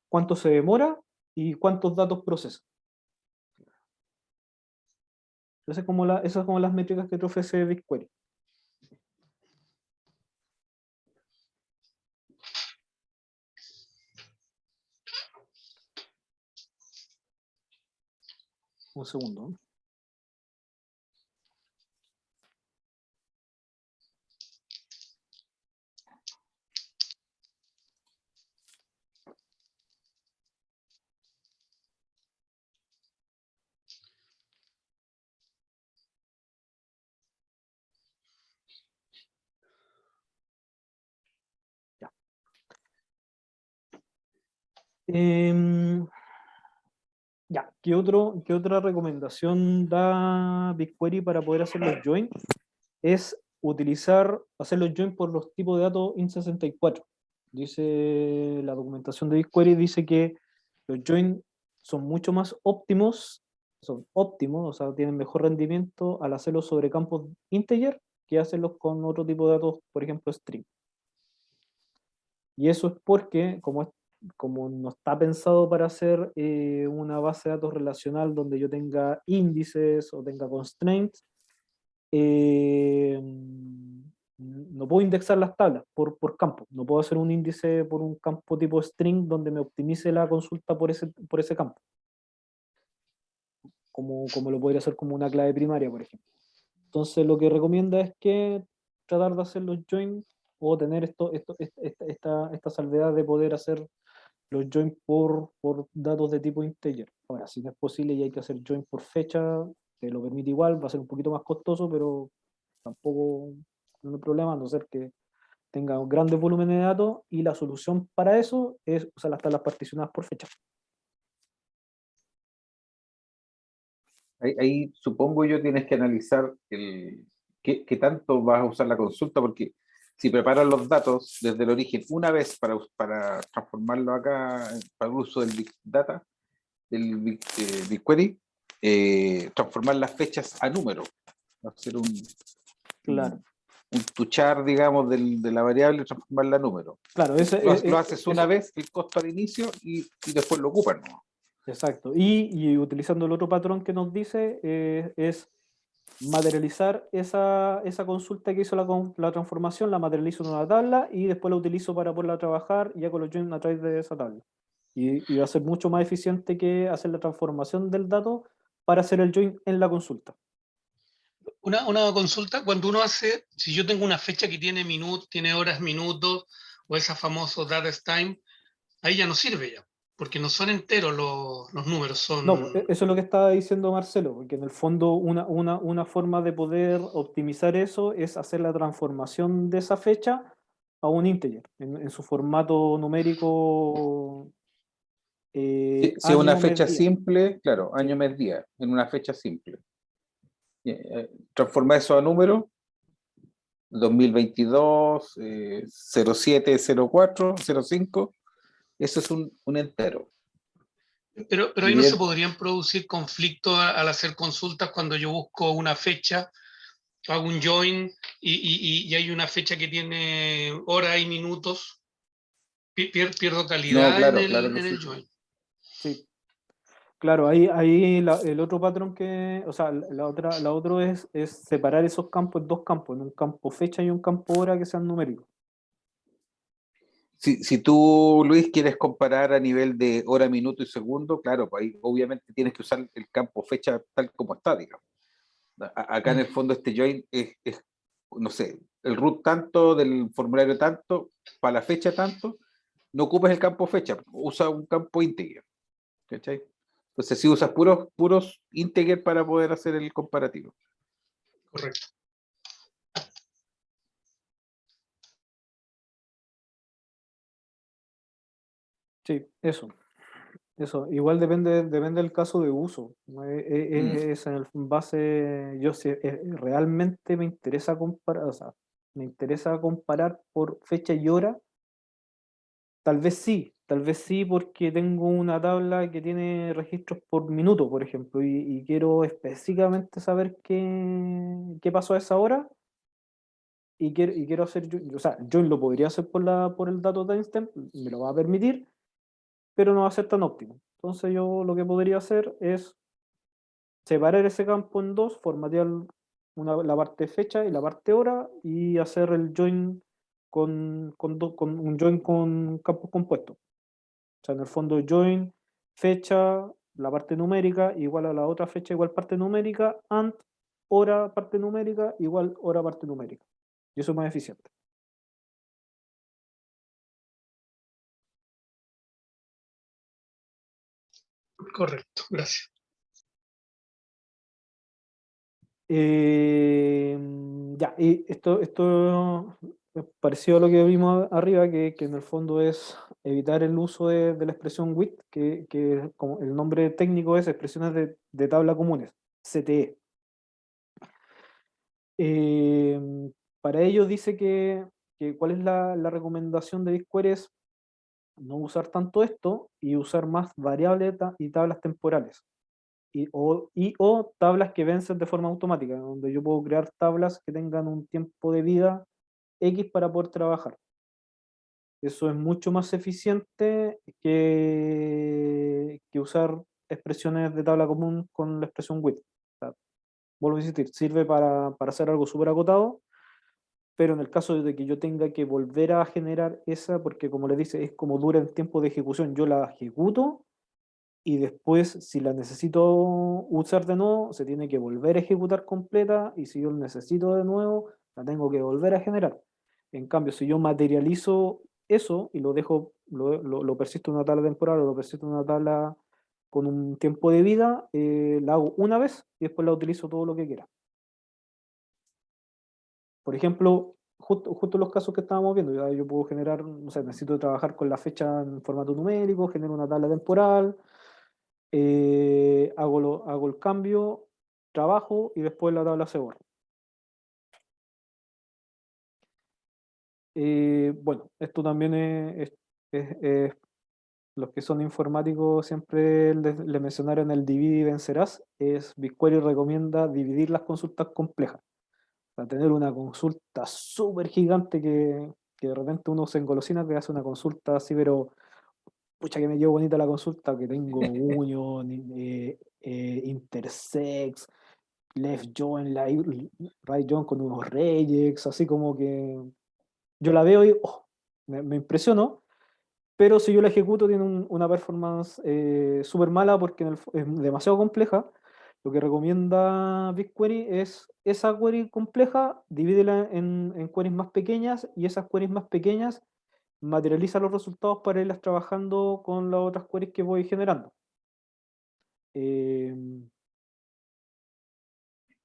cuánto se demora y cuántos datos procesa. Esas son como las métricas que te ofrece BigQuery. Un segundo, ¿no? Ya. Ya, ¿qué otra recomendación da BigQuery para poder hacer los join? Es hacer los join por los tipos de datos IN64. Dice la documentación de BigQuery, dice que los join son mucho más óptimos, o sea, tienen mejor rendimiento al hacerlos sobre campos integer que hacerlos con otro tipo de datos, por ejemplo, string. Y eso es porque, como no está pensado para hacer una base de datos relacional donde yo tenga índices o tenga constraints, no puedo indexar las tablas por campo. No puedo hacer un índice por un campo tipo string donde me optimice la consulta por ese campo. Como lo podría hacer como una clave primaria, por ejemplo. Entonces lo que recomienda es que tratar de hacer los joins o tener esta salvedad de poder hacer los joins por datos de tipo integer. Ahora, si no es posible y hay que hacer join por fecha, te lo permite igual, va a ser un poquito más costoso, pero tampoco no hay problema, a no ser que tenga grandes volúmenes de datos, y la solución para eso es usar las tablas particionadas por fecha. Ahí supongo yo tienes que analizar qué tanto vas a usar la consulta, porque si preparas los datos desde el origen una vez para transformarlo acá para el uso del Big Data, del BigQuery, transformar las fechas a número, hacer Claro, un tuchar, digamos, de la variable, transformarla a número. claro, Lo haces una vez, el costo al inicio, y después lo ocupan, ¿no? exacto. Y utilizando el otro patrón que nos dice, es materializar esa consulta que hizo la transformación, la materializo en una tabla y después la utilizo para poderla trabajar y hago los joins a través de esa tabla. Y va a ser mucho más eficiente que hacer la transformación del dato para hacer el join en la consulta. Una consulta, cuando uno hace, si yo tengo una fecha que tiene minutos, tiene horas, minutos, o esa famoso data time, ahí ya no sirve ya, porque no son enteros los números, No, pues, son... eso es lo que estaba diciendo Marcelo, porque en el fondo una forma de poder optimizar eso es hacer la transformación de esa fecha a un integer, en su formato numérico Si es una año, mes, fecha día. simple, claro, Sí, año, mes, día, en una fecha simple. Transforma eso a número, 2022, 07, 04, 05, eso es un entero. Pero ahí no se Divide- podrían producir conflictos al hacer consultas cuando yo busco una fecha, hago un join y hay una fecha que tiene horas y minutos, pierdo No, calidad claro, claro que en sí. el join. sí. Claro, ahí el otro patrón que, o sea, la otro es separar esos campos en dos campos, en un campo fecha y un campo hora que sean numéricos. Si tú, Luis, quieres comparar a nivel de hora, minuto y segundo, claro, pues ahí obviamente tienes que usar el campo fecha tal como está, digamos. Acá en el fondo este join es, no sé, el root tanto, del formulario tanto, para la fecha tanto, no ocupas el campo fecha, usa un campo integer, ¿cachai? Entonces si usas puros integer para poder hacer el comparativo. Correcto. Sí, eso. Igual depende del caso de uso. ¿No? Es en el base, yo sé, realmente me interesa comparar, o sea, me interesa comparar por fecha y hora. Tal vez sí, porque tengo una tabla que tiene registros por minuto, por ejemplo, y quiero específicamente saber qué pasó a esa hora y quiero hacer, o sea, yo lo podría hacer por el dato timestamp, me lo va a permitir, pero no va a ser tan óptimo. Entonces yo lo que podría hacer es separar ese campo en dos, formatear la parte fecha y la parte hora y hacer el join con un join con campos compuestos. O sea, en el fondo join, fecha, la parte numérica igual a la otra fecha igual parte numérica, and hora parte numérica igual hora parte numérica. Y eso es más eficiente. Correcto, gracias. Eh, ya, y esto es parecido a lo que vimos arriba, que en el fondo es evitar el uso de la expresión WIT, que como el nombre técnico es expresiones de tabla comunes, CTE. Eh, para ello dice que cuál es la recomendación de BigQuery es no usar tanto esto y usar más variables y tablas temporales. O tablas que vencen de forma automática, donde yo puedo crear tablas que tengan un tiempo de vida X para poder trabajar. Eso es mucho más eficiente que usar expresiones de tabla común con la expresión with. O sea, vuelvo a insistir, sirve para hacer algo súper acotado, pero en el caso de que yo tenga que volver a generar esa, porque como les dice, es como dura el tiempo de ejecución, yo la ejecuto y después, si la necesito usar de nuevo, se tiene que volver a ejecutar completa y si yo la necesito de nuevo, la tengo que volver a generar. En cambio, si yo materializo eso y lo dejo, lo persisto en una tabla temporal o lo persisto en una tabla con un tiempo de vida, la hago una vez y después la utilizo todo lo que quiera. Por ejemplo, justo los casos que estábamos viendo, yo puedo generar, no sé, necesito trabajar con la fecha en formato numérico, genero una tabla temporal, hago el cambio, trabajo y después la tabla se borra. Bueno, esto también es los que son informáticos siempre le mencionaron el divide y vencerás. BigQuery recomienda dividir las consultas complejas. Para tener una consulta súper gigante que de repente uno se engolosina que hace una consulta así, pero pucha que me quedó bonita la consulta, que tengo union, intersex, left join, right join con unos regex, así como que yo la veo y me impresionó, pero si yo la ejecuto tiene una performance súper mala porque es demasiado compleja. Lo que recomienda BigQuery es esa query compleja, divídela en queries más pequeñas y esas queries más pequeñas materializa los resultados para irlas trabajando con las otras queries que voy generando.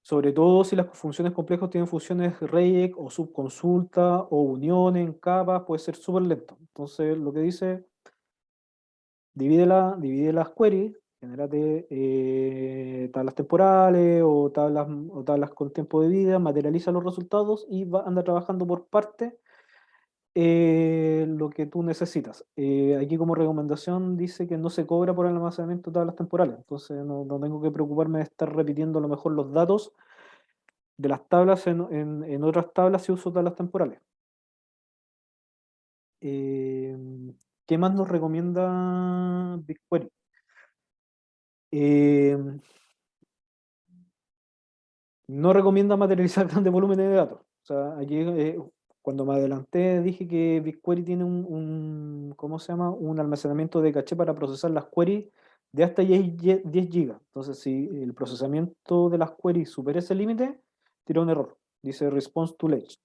Sobre todo si las funciones complejas tienen funciones regex o subconsulta o uniones en capas, puede ser súper lento. Entonces lo que dice, divide las queries, genérate tablas temporales o tablas con tiempo de vida, materializa los resultados y anda trabajando por parte lo que tú necesitas. Aquí como recomendación dice que no se cobra por el almacenamiento de tablas temporales, entonces no tengo que preocuparme de estar repitiendo a lo mejor los datos de las tablas en otras tablas si uso tablas temporales. ¿Qué más nos recomienda BigQuery? No recomienda materializar grandes volúmenes de datos. O sea, aquí cuando me adelanté dije que BigQuery tiene ¿cómo se llama? Un almacenamiento de caché para procesar las queries de hasta 10 GB. Entonces, si el procesamiento de las queries supera ese límite, tira un error. Dice response too late.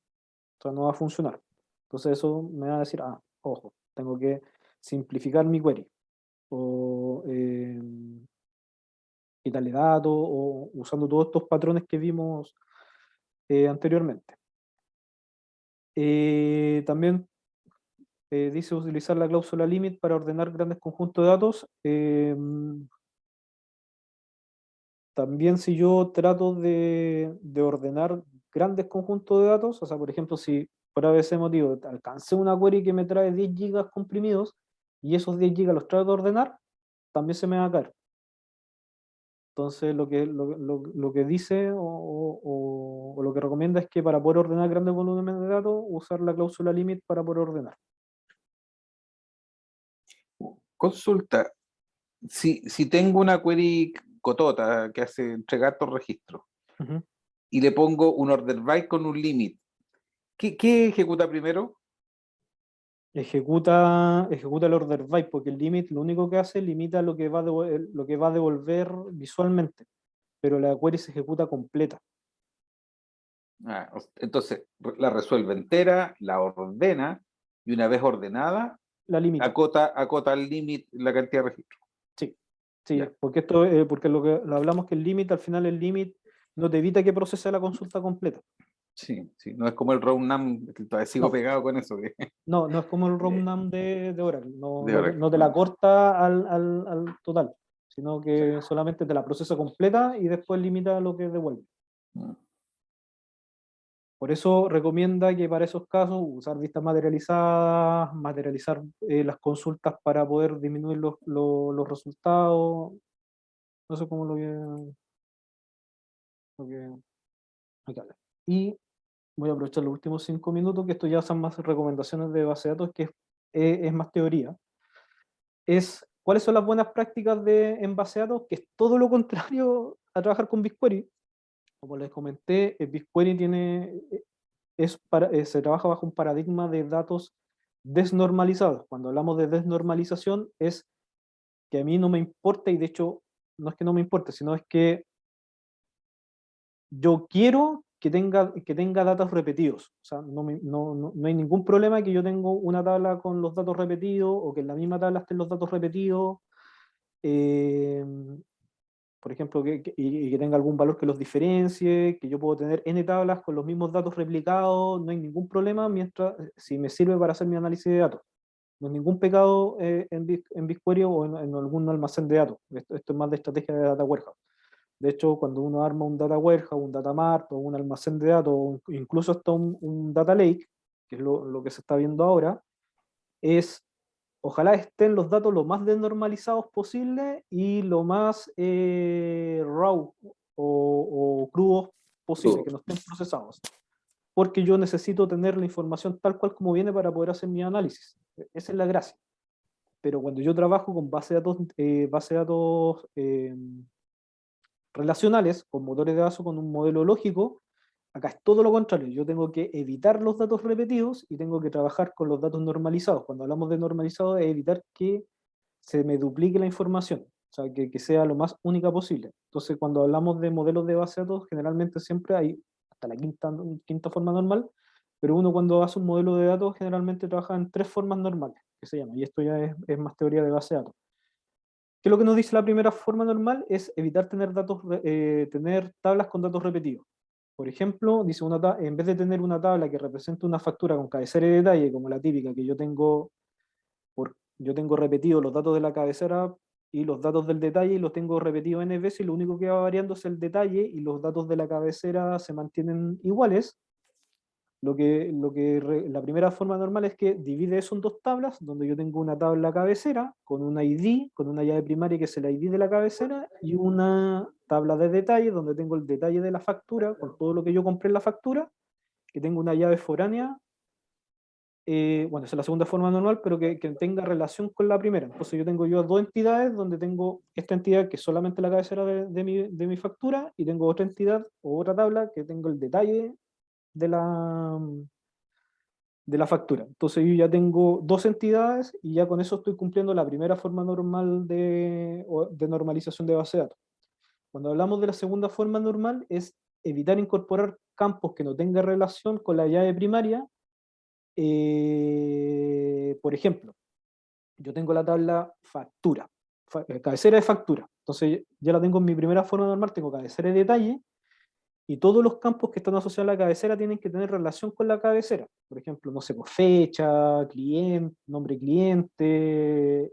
O sea, no va a funcionar. Entonces eso me va a decir, ojo, tengo que simplificar mi query. O quitarle datos, o usando todos estos patrones que vimos anteriormente. También dice utilizar la cláusula limit para ordenar grandes conjuntos de datos. También si yo trato de ordenar grandes conjuntos de datos, o sea, por ejemplo, si por ese motivo alcancé una query que me trae 10 gigas comprimidos y esos 10 gigas los trato de ordenar, también se me va a caer. Entonces lo que dice o lo que recomienda es que para poder ordenar grandes volúmenes de datos, usar la cláusula limit para poder ordenar. Consulta, si tengo una query cotota que hace entregar estos registros Ujú. y le pongo un order by con un limit, ¿qué ejecuta primero? Ejecuta el order by, porque el limit lo único que hace limita lo que va a devolver visualmente, pero la query se ejecuta completa. Entonces la resuelve entera, la ordena y una vez ordenada, La limita. acota al límite la cantidad de registros. Sí, Ya. porque porque lo hablamos que el límite, al final el límite no te evita que procese la consulta completa. Sí, no es como el round num, que todavía sigo No. pegado con eso. No es como el ROM de Oracle, De Oracle, no te la no. corta al total, sino que Sí. solamente te la procesa completa y después limita lo que devuelve. Mm. Por eso recomienda que para esos casos usar vistas materializadas, materializar las consultas para poder disminuir los resultados. No sé cómo lo que habla. Y voy a aprovechar los últimos 5 minutos, que esto ya son más recomendaciones de base de datos, que es más teoría. ¿Cuáles son las buenas prácticas en base de datos? Que es todo lo contrario a trabajar con BigQuery. Como les comenté, BigQuery se trabaja bajo un paradigma de datos desnormalizados. Cuando hablamos de desnormalización es que a mí no me importa, y de hecho no es que no me importe, sino es que yo quiero que tenga datos repetidos. O sea, no hay ningún problema que yo tenga una tabla con los datos repetidos o que en la misma tabla estén los datos repetidos. Por ejemplo, y que tenga algún valor que los diferencie, que yo puedo tener n tablas con los mismos datos replicados, no hay ningún problema mientras si me sirve para hacer mi análisis de datos. No hay ningún pecado en BigQuery o en algún almacén de datos. Esto es más de estrategia de data warehouse. De hecho, cuando uno arma un data warehouse, un data mart o un almacén de datos, o incluso hasta un data lake, que es lo que se está viendo ahora, es ojalá estén los datos lo más desnormalizados posible y lo más raw o crudos posible, que no estén procesados. Porque yo necesito tener la información tal cual como viene para poder hacer mi análisis. Esa es la gracia. Pero cuando yo trabajo con base de datos relacionales, con motores de datos, con un modelo lógico, acá es todo lo contrario. Yo tengo que evitar los datos repetidos y tengo que trabajar con los datos normalizados. Cuando hablamos de normalizados es evitar que se me duplique la información, o sea, que sea lo más única posible. Entonces, cuando hablamos de modelos de base de datos, generalmente siempre hay hasta la quinta forma normal, pero uno cuando hace un modelo de datos generalmente trabaja en 3 formas normales, que se llama, y esto ya es más teoría de base de datos. ¿Qué es lo que nos dice la primera forma normal? Es evitar tener tener tablas con datos repetidos. Por ejemplo, dice en vez de tener una tabla que represente una factura con cabecera y detalle, como la típica que yo tengo repetidos los datos de la cabecera y los datos del detalle, y los tengo repetidos n veces, y lo único que va variando es el detalle, y los datos de la cabecera se mantienen iguales. La primera forma normal es que divide eso en 2 tablas, donde yo tengo una tabla cabecera con un ID, con una llave primaria que es el ID de la cabecera, y una tabla de detalle, donde tengo el detalle de la factura, con todo lo que yo compré en la factura, que tengo una llave foránea. Bueno, esa es la segunda forma normal, pero que tenga relación con la primera. Entonces yo tengo 2 entidades, donde tengo esta entidad que es solamente la cabecera de mi factura, y tengo otra entidad o otra tabla que tengo el detalle de la factura. Entonces yo ya tengo 2 entidades y ya con eso estoy cumpliendo la primera forma normal de normalización de base de datos. Cuando hablamos de la segunda forma normal es evitar incorporar campos que no tengan relación con la llave primaria. Por ejemplo, yo tengo la tabla factura, cabecera de factura. Entonces ya la tengo en mi primera forma normal, tengo cabecera de detalle, y todos los campos que están asociados a la cabecera tienen que tener relación con la cabecera. Por ejemplo, no sé, por fecha, cliente, nombre cliente,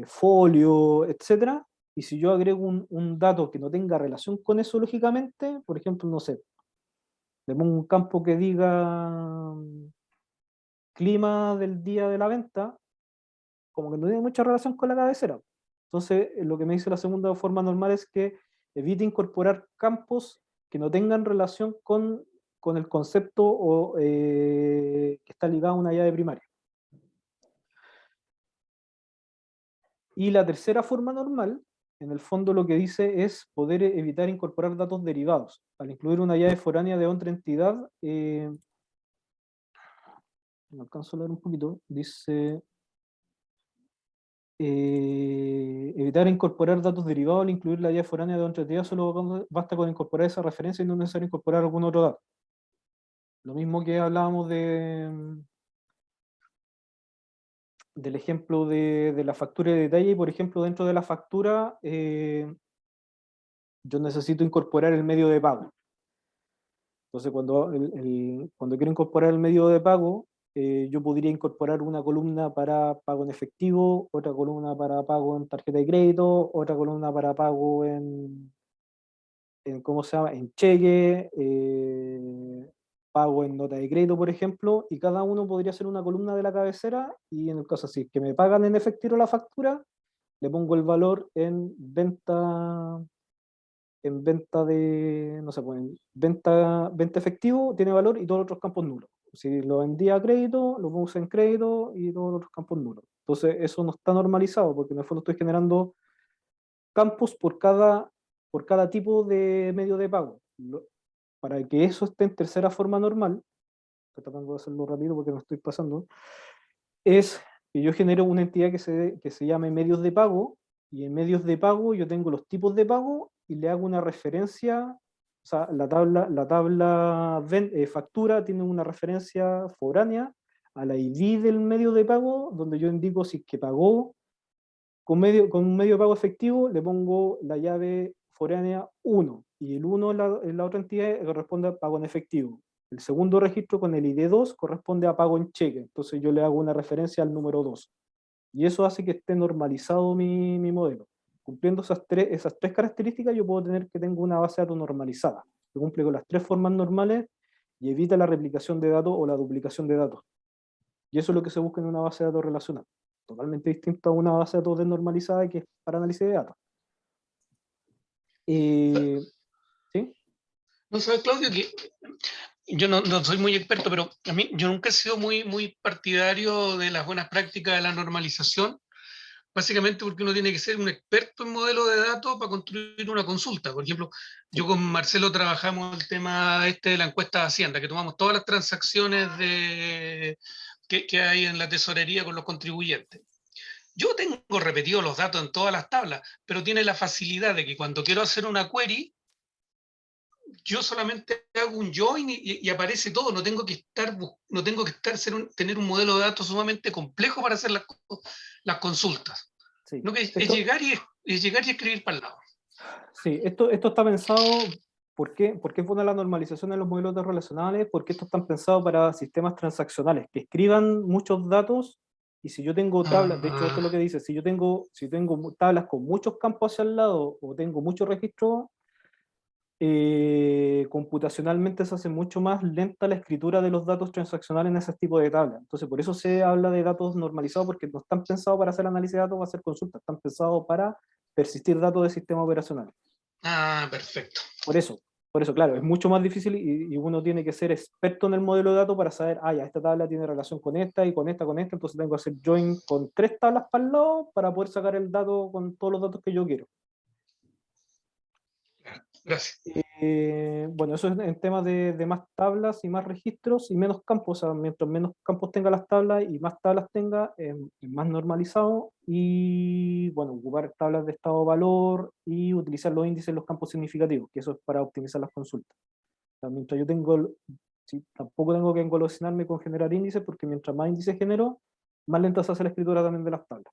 folio, etc. Y si yo agrego un dato que no tenga relación con eso, lógicamente, por ejemplo, no sé, le pongo un campo que diga clima del día de la venta, como que no tiene mucha relación con la cabecera. Entonces, lo que me dice la segunda forma normal es que evite incorporar campos que no tengan relación con el concepto que está ligado a una llave primaria. Y la tercera forma normal, en el fondo lo que dice es poder evitar incorporar datos derivados. Al incluir una llave foránea de otra entidad, me alcanzo a leer un poquito, dice evitar incorporar datos derivados al incluir la llave foránea de otra entidad, solo basta con incorporar esa referencia y no es necesario incorporar algún otro dato. Lo mismo que hablábamos del ejemplo de la factura de detalle, y por ejemplo dentro de la factura yo necesito incorporar el medio de pago. Entonces cuando quiero incorporar el medio de pago, yo podría incorporar una columna para pago en efectivo, otra columna para pago en tarjeta de crédito, otra columna para pago ¿cómo se llama? En cheque, pago en nota de crédito, por ejemplo, y cada uno podría ser una columna de la cabecera, y en el caso así, que me pagan en efectivo la factura, le pongo el valor en venta de, no sé, pues en venta efectivo tiene valor y todos los otros campos nulos. Si lo vendía a crédito, lo puse en crédito y todos los otros campos nulos. Entonces eso no está normalizado, porque en el fondo estoy generando campos por cada tipo de medio de pago. Para que eso esté en tercera forma normal, estoy tratando de hacerlo rápido porque me estoy pasando, es que yo genero una entidad que se llame medios de pago, y en medios de pago yo tengo los tipos de pago y le hago una referencia, o sea, la tabla factura tiene una referencia foránea a la ID del medio de pago, donde yo indico si es que pagó con un medio de pago efectivo, le pongo la llave foránea 1, y el 1 en la otra entidad corresponde a pago en efectivo. El segundo registro con el ID 2 corresponde a pago en cheque, entonces yo le hago una referencia al número 2. Y eso hace que esté normalizado mi modelo. Cumpliendo esas tres características, yo puedo tener que tengo una base de datos normalizada, que cumple con las 3 formas normales y evita la replicación de datos o la duplicación de datos. Y eso es lo que se busca en una base de datos relacional. Totalmente distinto a una base de datos desnormalizada que es para análisis de datos. ¿Sí? No sabes, Claudio, que yo no soy muy experto, pero a mí yo nunca he sido muy partidario de las buenas prácticas de la normalización, básicamente porque uno tiene que ser un experto en modelos de datos para construir una consulta. Por ejemplo, yo con Marcelo trabajamos el tema de la encuesta de Hacienda, que tomamos todas las transacciones que hay en la tesorería con los contribuyentes. Yo tengo repetidos los datos en todas las tablas, pero tiene la facilidad de que cuando quiero hacer una query, yo solamente hago un join y aparece todo. No tengo que estar, tener un modelo de datos sumamente complejo para hacer las consultas. Sí. No, que es llegar y escribir para el lado. Sí, esto está pensado. ¿Por qué es buena la normalización en los modelos de datos relacionales? Porque estos están pensados para sistemas transaccionales que escriban muchos datos. Y si yo tengo tablas, de hecho esto es lo que dice, si tengo tablas con muchos campos hacia el lado o tengo muchos registros, computacionalmente se hace mucho más lenta la escritura de los datos transaccionales en ese tipo de tablas. Entonces, por eso se habla de datos normalizados, porque no están pensados para hacer análisis de datos o hacer consultas, están pensados para persistir datos de sistemas operacionales. Ah, perfecto. Por eso, claro, es mucho más difícil y uno tiene que ser experto en el modelo de datos para saber, ya, esta tabla tiene relación con esta y con esta, entonces tengo que hacer join con 3 tablas para el lado para poder sacar el dato con todos los datos que yo quiero. Gracias. Bueno, eso es en temas de más tablas y más registros y menos campos. O sea, mientras menos campos tenga las tablas y más tablas tenga, es más normalizado. Y bueno, ocupar tablas de estado de valor y utilizar los índices en los campos significativos, que eso es para optimizar las consultas. O sea, mientras yo tampoco tengo que engolosinarme con generar índices, porque mientras más índices genero, más lenta se hace la escritura también de las tablas.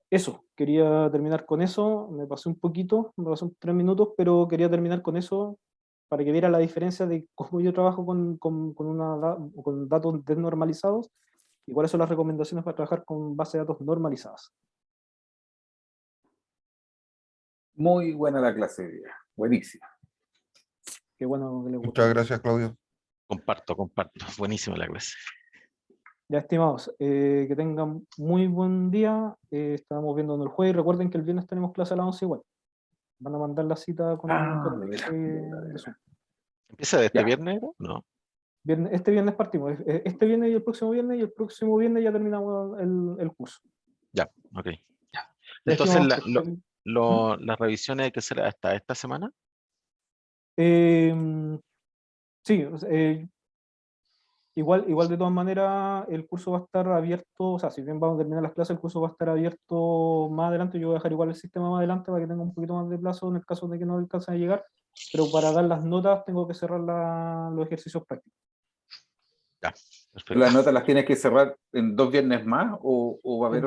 Eso, quería terminar con eso, me pasé un poquito, me pasé 3 minutos, pero quería terminar con eso para que viera la diferencia de cómo yo trabajo con datos desnormalizados y cuáles son las recomendaciones para trabajar con bases de datos normalizadas. Muy buena la clase de día, buenísima. Qué bueno que les guste. Muchas gracias, Claudio. Comparto. Buenísima la clase. Ya, estimados, que tengan muy buen día. Estamos viendo el jueves. Recuerden que el viernes tenemos clase a las 11 igual. Van a mandar la cita con de veras. de Zoom. ¿Empieza de este Ya. viernes? No. Este viernes partimos. Este viernes y el próximo viernes ya terminamos el curso. Ya, ok. Ya. Entonces, Estimados, las revisiones hay que hacer hasta esta semana. sí, igual de todas maneras el curso va a estar abierto, o sea, si bien vamos a terminar las clases, el curso va a estar abierto más adelante. Yo voy a dejar igual el sistema más adelante para que tenga un poquito más de plazo en el caso de que no alcancen a llegar, pero para dar las notas tengo que cerrar los ejercicios prácticos. Ya, perfecto. ¿Las notas las tienes que cerrar en 2 viernes más o va a haber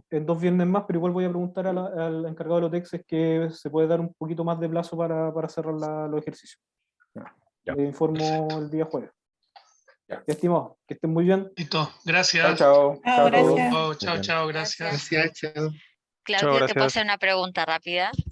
En 2 viernes más, pero igual voy a preguntar al encargado de los textos que se puede dar un poquito más de plazo para cerrar los ejercicios. Ya. Le informo el día jueves. Ya. Estimado, que estén muy bien. Listo. Gracias. Chao. Chao, a todos. gracias. Chao, gracias. Gracias, chao. Claudio, ¿te puedo gracias. hacer una pregunta rápida?